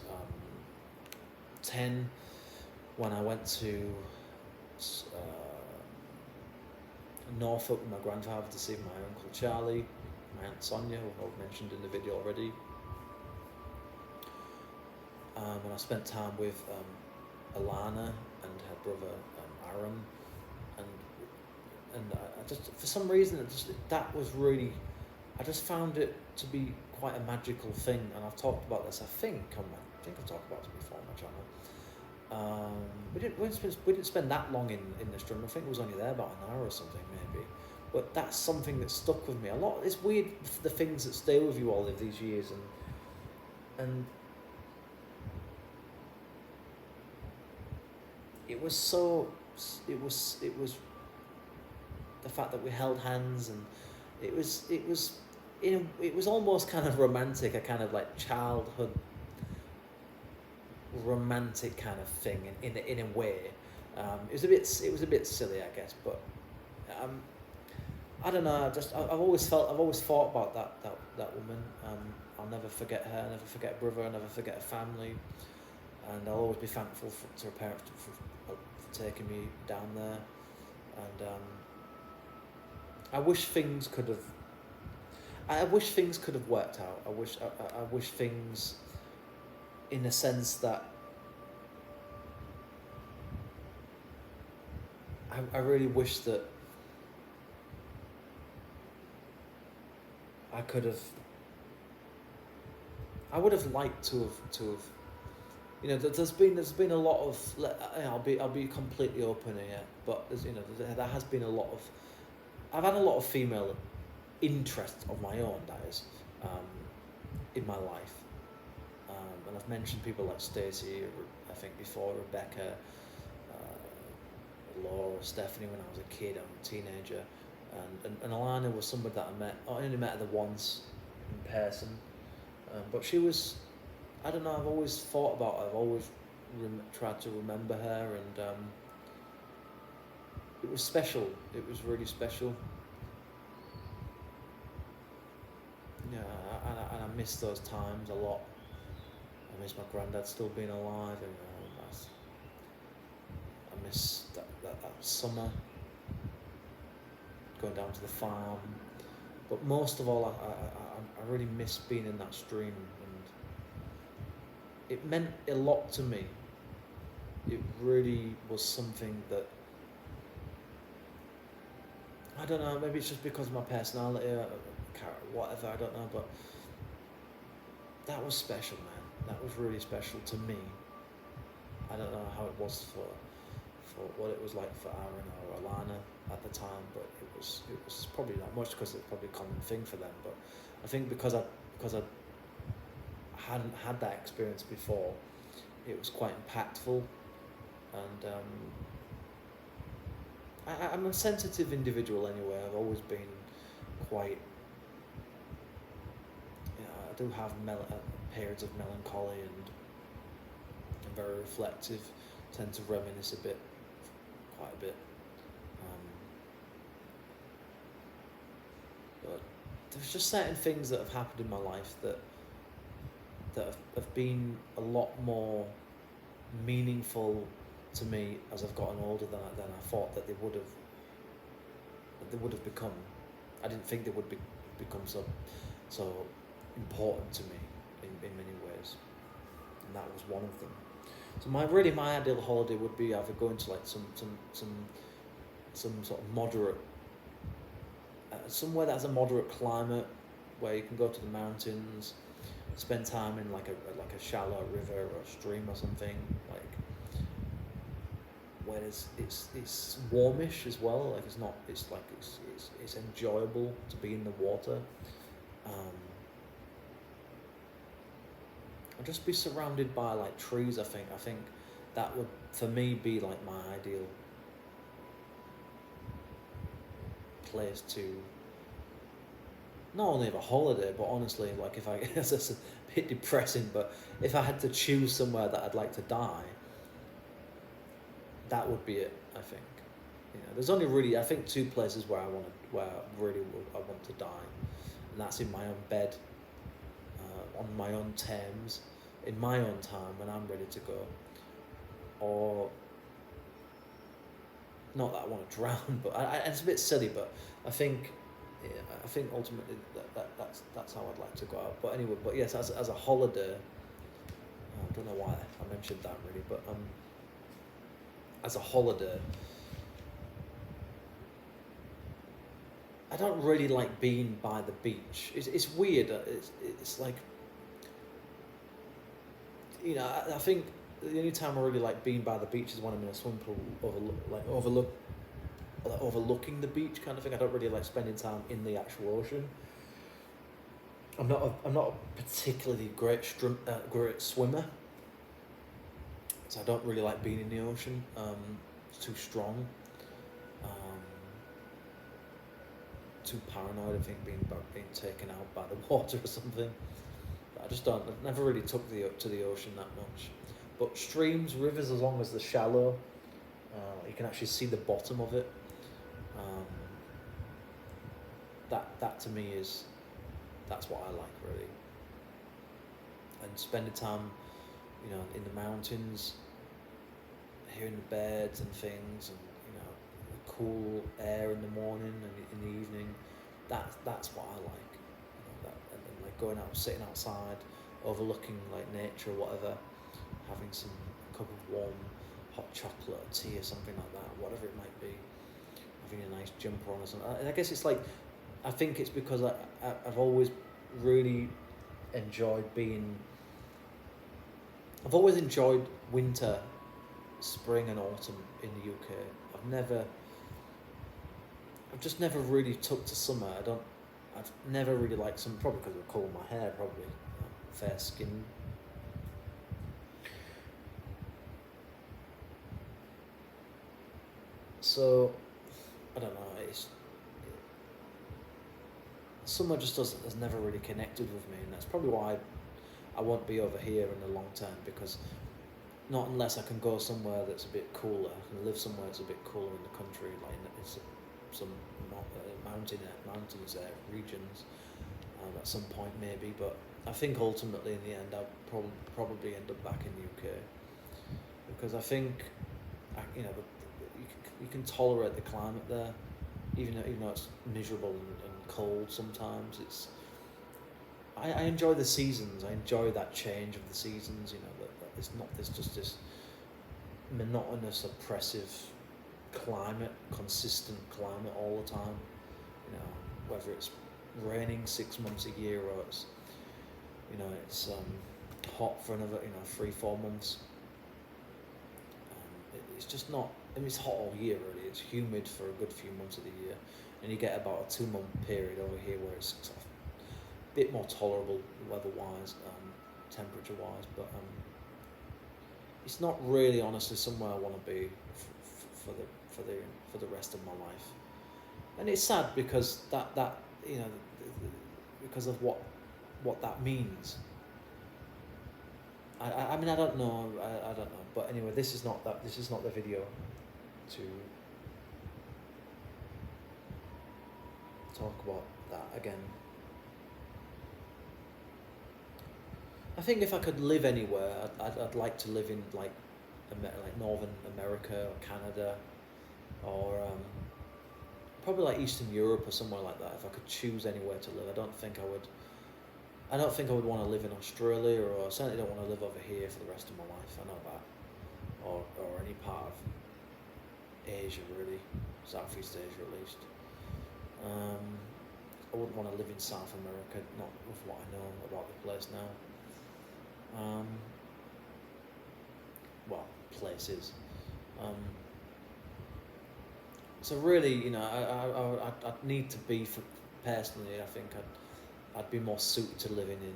10, when I went to Norfolk with my grandfather to see my Uncle Charlie, my Aunt Sonia, who I've mentioned in the video already. And I spent time with Alana and her brother Aaron, and I just, for some reason, that was really, I just found it to be quite a magical thing. And I've talked about this, I think I've talked about it before on my channel. We didn't spend that long in the stream. I think it was only there about an hour or something maybe, but that's something that stuck with me a lot. It's weird, the things that stay with you all of these years, and it was the fact that we held hands, and it was almost kind of romantic, a kind of like childhood romantic kind of thing in a way. It was a bit silly, I guess, but I don't know. I've always thought about that woman. I'll never forget her. I'll never forget her brother. I'll never forget her family, and I'll always be thankful to her parents for taking me down there. And I wish things could have worked out. I wish things, in a sense that I really wish that I would have liked to have there's been a lot of, I'll be completely open here, but there has been a lot of, I've had a lot of female interest of my own, that is, in my life, and I've mentioned people like Stacey, I think before, Rebecca, Laura, Stephanie when I was a kid, I'm a teenager, and Alana was somebody that I only met her once in person, but she was, I don't know, I've always thought about her, I've always tried to remember her, and it was special, it was really special. Yeah, and I miss those times a lot. I miss my granddad still being alive, and I miss that summer, going down to the farm. But most of all, I really miss being in that stream, and it meant a lot to me. It really was something that, I don't know, maybe it's just because of my personality, or whatever, I don't know, but that was special, man. That was really special to me. I don't know how it was for what it was like for Aaron or Alana, at the time, but it was probably not much because it's probably a common thing for them. But I think because I hadn't had that experience before, it was quite impactful, and I'm a sensitive individual anyway. I've always been quite, I do have periods of melancholy, and I'm very reflective, tend to reminisce quite a bit. But there's just certain things that have happened in my life that have been a lot more meaningful to me as I've gotten older than I thought that they would have become. I didn't think they would become so important to me in many ways, and that was one of them. So my ideal holiday would be either going to like some sort of moderate, somewhere that has a moderate climate, where you can go to the mountains, spend time in like a shallow river or a stream or something, like where it's warmish as well. Like it's enjoyable to be in the water. I'd just be surrounded by like trees. I think that would for me be like my ideal place to not only have a holiday, but honestly, like if I guess it's a bit depressing, but if I had to choose somewhere that I'd like to die, that would be it. I think, there's only really I think two places where I want to die, and that's in my own bed, on my own terms, in my own time when I'm ready to go, or not that I want to drown, but it's a bit silly, but I think ultimately that's how I'd like to go out. But anyway, but yes, as a holiday, I don't know why I mentioned that really, but as a holiday, I don't really like being by the beach. It's weird. It's like, I think the only time I really like being by the beach is when I'm in a swimming pool overlooking the beach kind of thing. I don't really like spending time in the actual ocean. I'm not a particularly great swimmer, so I don't really like being in the ocean. It's too strong. Too paranoid, I think, being taken out by the water or something. But I've never really took to the ocean that much. But streams, rivers, as long as they're shallow, you can actually see the bottom of it. That to me that's what I like really. And spending time, in the mountains, hearing the birds and things, and the cool air in the morning and in the evening. That's what I like. And like going out, sitting outside, overlooking like nature or whatever, having a cup of warm hot chocolate or tea or something like that, whatever it might be, having a nice jumper on or something. I guess it's like, I think it's because I've always really enjoyed I've always enjoyed winter, spring and autumn in the UK. I've just never really took to summer. I've never really liked summer, probably because of the colour of my hair, probably. Fair skin. So, I don't know, summer just has never really connected with me, and that's probably why I won't be over here in the long term, because not unless I can go somewhere that's a bit cooler, I can live somewhere that's a bit cooler in the country, like in some mountains regions, at some point maybe, but I think ultimately in the end I'll probably end up back in the UK, because I think, you can tolerate the climate there, even though it's miserable and cold sometimes. I enjoy the seasons. I enjoy that change of the seasons. That it's not this monotonous, oppressive climate, consistent climate all the time. Whether it's raining 6 months a year or it's hot for another 3-4 months. it's just not. I mean, it's hot all year really. It's humid for a good few months of the year, and you get about a 2 month period over here where it's sort of a bit more tolerable weather-wise, temperature-wise, but it's not really honestly somewhere I want to be for the rest of my life. And it's sad because that you know because of what that means. I mean I don't know, I don't know, but anyway, this is not the video to talk about that again. I think if I could live anywhere, I'd like to live in like Northern America or Canada, or probably like Eastern Europe or somewhere like that. If I could choose anywhere to live, I don't think I would want to live in Australia, or I certainly don't want to live over here for the rest of my life. I know that, or any part of Asia really, Southeast Asia at least. I wouldn't want to live in South America, not with what I know about the place now. Well, places. So really, you know, I'd need to be, personally, I think I'd be more suited to living in,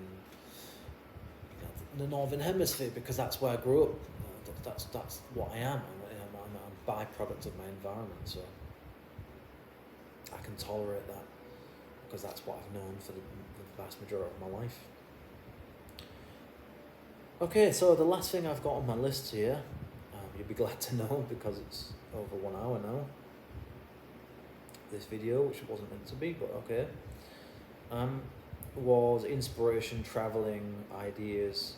you know, the Northern Hemisphere, because that's where I grew up. That's what I am. I'm a byproduct of my environment, so I can tolerate that because that's what I've known for the vast majority of my life. Okay, so the last thing I've got on my list here, you'll be glad to know because it's over 1 hour now, this video, which wasn't meant to be, but okay, was inspiration, traveling, ideas,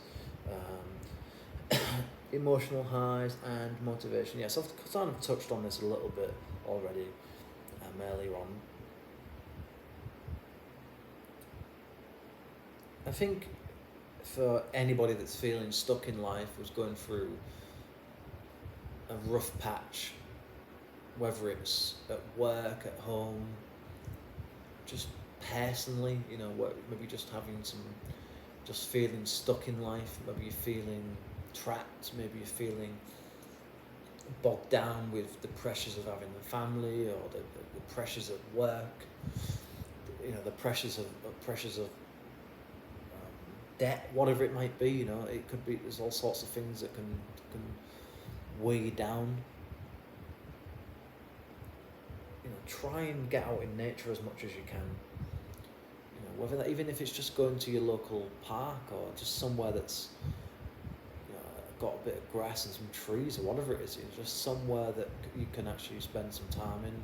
emotional highs and motivation. Yes, I've kind of touched on this a little bit already earlier on. I think for anybody that's feeling stuck in life, was going through a rough patch, whether it's at work, at home, just personally, you know, maybe just feeling stuck in life, maybe you're feeling trapped, maybe you're feeling bogged down with the pressures of having a family, or the pressures of work, you know, the pressures of debt, whatever it might be, you know, it could be, there's all sorts of things that can weigh you down. You know, try and get out in nature as much as you can. You know, whether that, even if it's just going to your local park, or just somewhere that's, you know, got a bit of grass and some trees, or whatever it is, you know, just somewhere that you can actually spend some time in,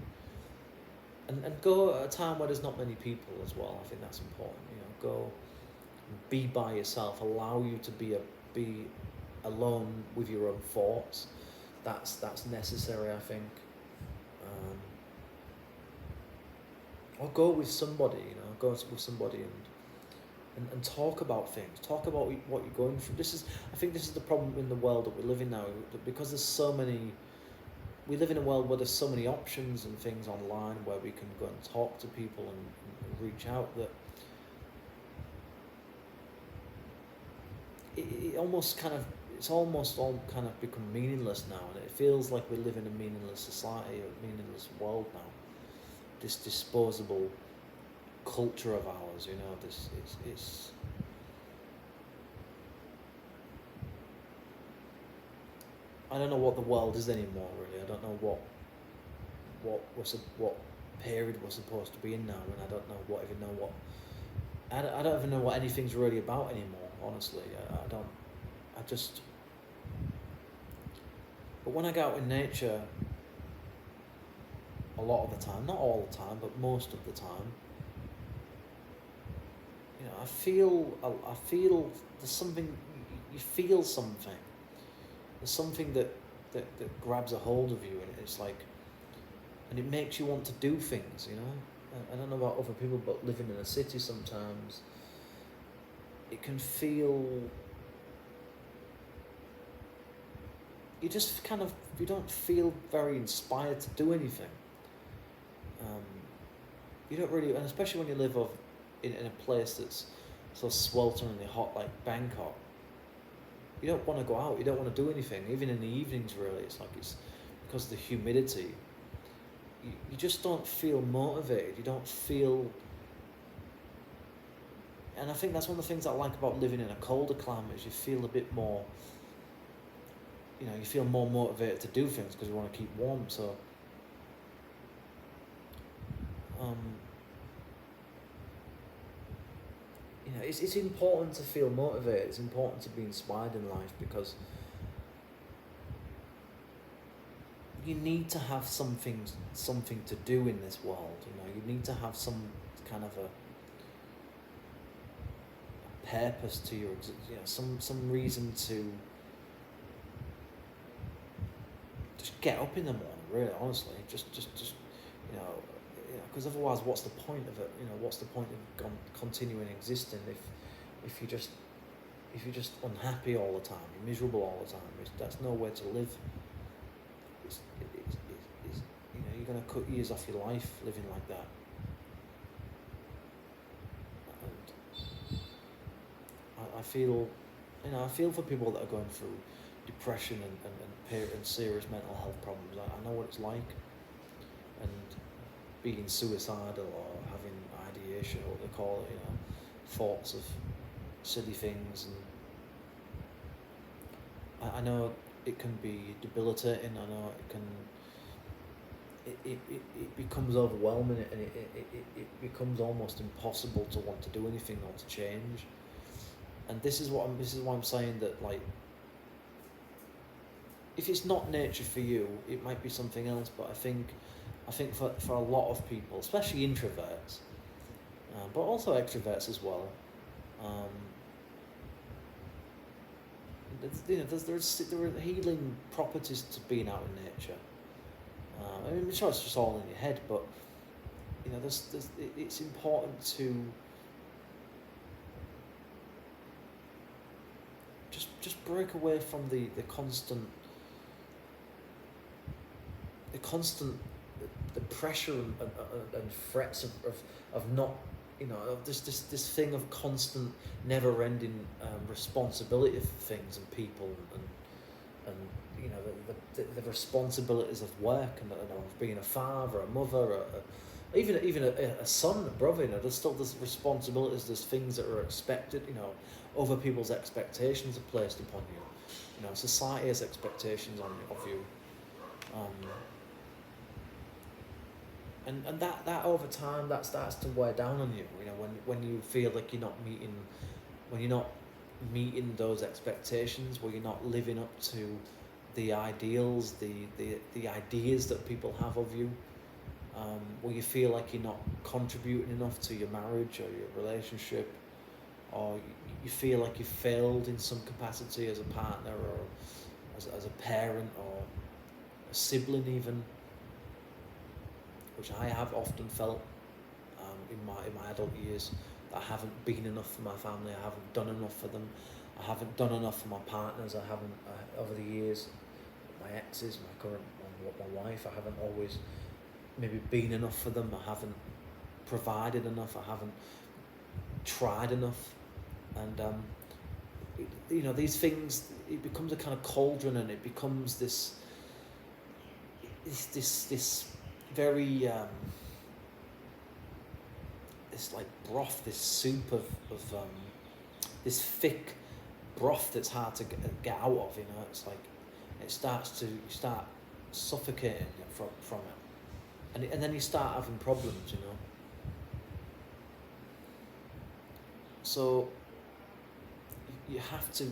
and go at a time where there's not many people as well. I think that's important. You know, go be by yourself, allow you to be alone with your own thoughts. That's necessary, I think. Or go with somebody, you know, go with somebody and talk about things. Talk about what you're going through. I think this is the problem in the world that we live in now, because there's so many. We live in a world where there's so many options and things online where we can go and talk to people and reach out, that it's almost all kind of become meaningless now, and it feels like we live in a meaningless society, or a meaningless world now. This disposable culture of ours, you know, it's I don't know what the world is anymore, really. I don't know what period we're supposed to be in now, and I don't know I don't even know what anything's really about anymore. Honestly, but when I go out in nature, a lot of the time, not all the time, but most of the time, you know, I feel there's something, you feel something. There's something that grabs a hold of you, and it's like, and it makes you want to do things, you know. I don't know about other people, but living in a city sometimes, it can feel, you just kind of, you don't feel very inspired to do anything. You don't really, and especially when you live in a place that's so swelteringly hot like Bangkok, you don't want to go out. You don't want to do anything, even in the evenings. Really, it's like it's because of the humidity. You just don't feel motivated. You don't feel. And I think that's one of the things I like about living in a colder climate is you feel a bit more. You feel more motivated to do things because you want to keep warm. So. It's important to feel motivated. It's important to be inspired in life because you need to have something to do in this world. You need to have some kind of a purpose to your some reason to just get up in the morning. Really, honestly, just because otherwise, what's the point of it? What's the point of continuing existing if you're just unhappy all the time, you're miserable all the time? That's no way to live. You're going to cut years off your life living like that. And I feel for people that are going through depression and serious mental health problems. I know what it's like, and being suicidal or having ideation, or what they call it, thoughts of silly things, and I know it can be debilitating. I know it can. It becomes overwhelming, and it becomes almost impossible to want to do anything or to change. And this is why I'm saying that, like, if it's not nature for you, it might be something else. But I think for a lot of people, especially introverts, but also extroverts as well, there are healing properties to being out in nature. I'm sure it's just all in your head, but it's important to just break away from the constant the pressure and threats of not, of this thing of constant, never-ending responsibility for things and people, and the responsibilities of work and of being a father, a mother, even a son, a brother. There's still this responsibilities. There's things that are expected. Other people's expectations are placed upon you. Society has expectations of you. And that over time, that starts to wear down on you. When you feel like you're not meeting those expectations, where you're not living up to the ideals, the ideas that people have of you, where you feel like you're not contributing enough to your marriage or your relationship, or you feel like you failed in some capacity as a partner or as a parent or a sibling even, which I have often felt in my adult years, that I haven't been enough for my family, I haven't done enough for them, I haven't done enough for my partners, I haven't, over the years, my exes, my current my wife, I haven't always maybe been enough for them, I haven't provided enough, I haven't tried enough, and these things, it becomes a kind of cauldron, and it becomes this very this like broth, this soup of this thick broth that's hard to get out of. It's like you start suffocating from it, and then you start having problems. So you have to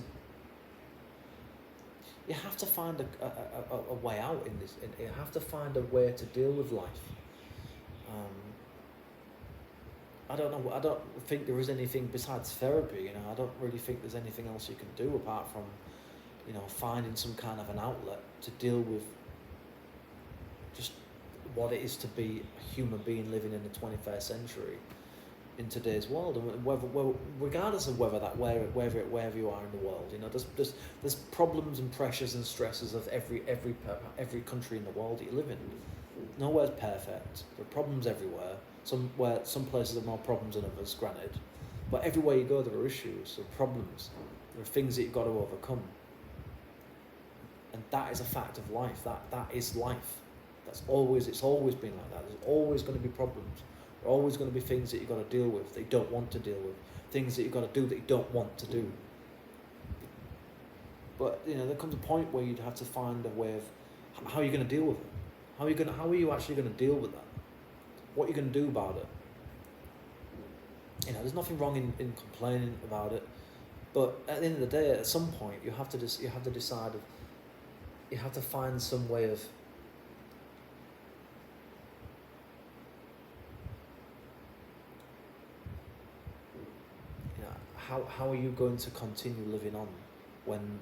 find a way out in this. You have to find a way to deal with life. I don't know. I don't think there is anything besides therapy. I don't really think there's anything else you can do apart from, finding some kind of an outlet to deal with just what it is to be a human being living in the 21st century in today's world, and regardless of wherever you are in the world, there's problems and pressures and stresses of every country in the world that you live in. Nowhere's perfect. There are problems everywhere. Some places have more problems than others, granted, but everywhere you go there are issues, there are problems, There are things that you've got to overcome. And that is a fact of life. That is life. It's always been like that. There's always going to be problems. There are always going to be things that you've got to deal with that you don't want to deal with. Things that you've got to do that you don't want to do. But there comes a point where you'd have to find a way of how you're going to deal with it. How are you actually going to deal with that? What are you going to do about it? There's nothing wrong in complaining about it, but at the end of the day, at some point, you have to decide. You have to find some way of how are you going to continue living on when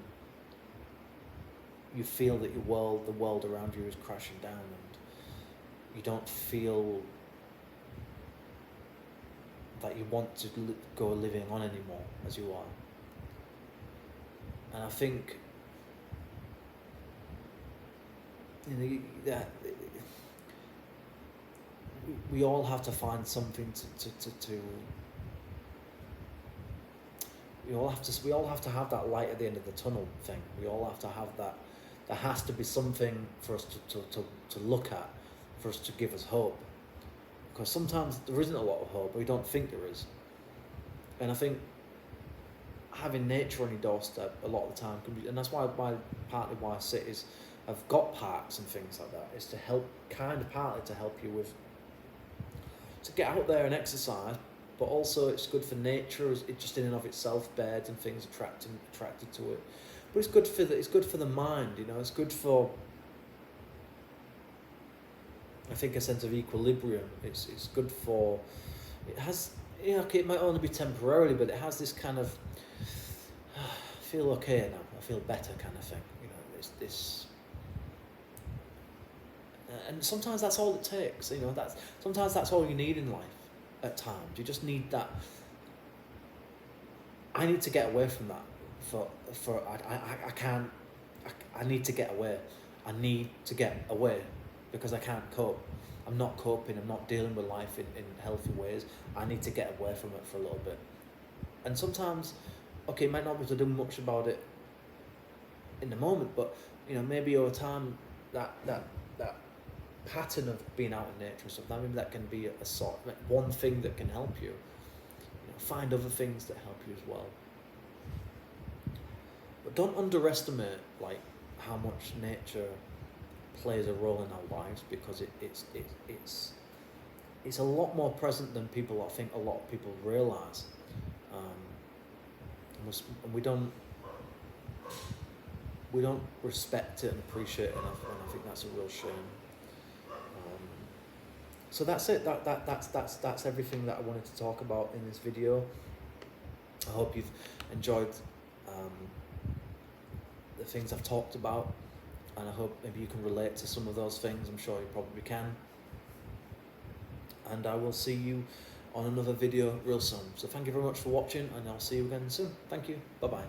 you feel that the world around you is crashing down, and you don't feel that you want to go living on anymore as you are. And I think that we all have to find something to we all have to have that light at the end of the tunnel thing. We all have to have that. There has to be something for us to look at, for us to give us hope. Because sometimes there isn't a lot of hope, or we don't think there is. And I think having nature on your doorstep a lot of the time can be, and that's partly why cities have got parks and things like that, is to help, partly to help you with, to get out there and exercise, but also it's good for nature, it just in and of itself, birds and things attracted to it. But it's good for the mind, it's good for, I think, a sense of equilibrium. It's good for, it has, it might only be temporarily, but it has this kind of, I feel okay now, I feel better kind of thing. This and sometimes that's all it takes. Sometimes that's all you need in life. At times, you just need that. I need to get away from that. I can't. I need to get away. I need to get away because I can't cope. I'm not coping. I'm not dealing with life in healthy ways. I need to get away from it for a little bit. And sometimes, it might not be able to do much about it in the moment, but maybe over time that pattern of being out in nature and stuff, maybe that can be a sort of one thing that can help you. Find other things that help you as well. But don't underestimate how much nature plays a role in our lives, because it's a lot more present than I think a lot of people realise. And we don't respect it and appreciate it enough, and I think that's a real shame. So that's it. That's everything that I wanted to talk about in this video. I hope you've enjoyed the things I've talked about, and I hope maybe you can relate to some of those things. I'm sure you probably can. And I will see you on another video real soon. So thank you very much for watching, and I'll see you again soon. Thank you. Bye-bye.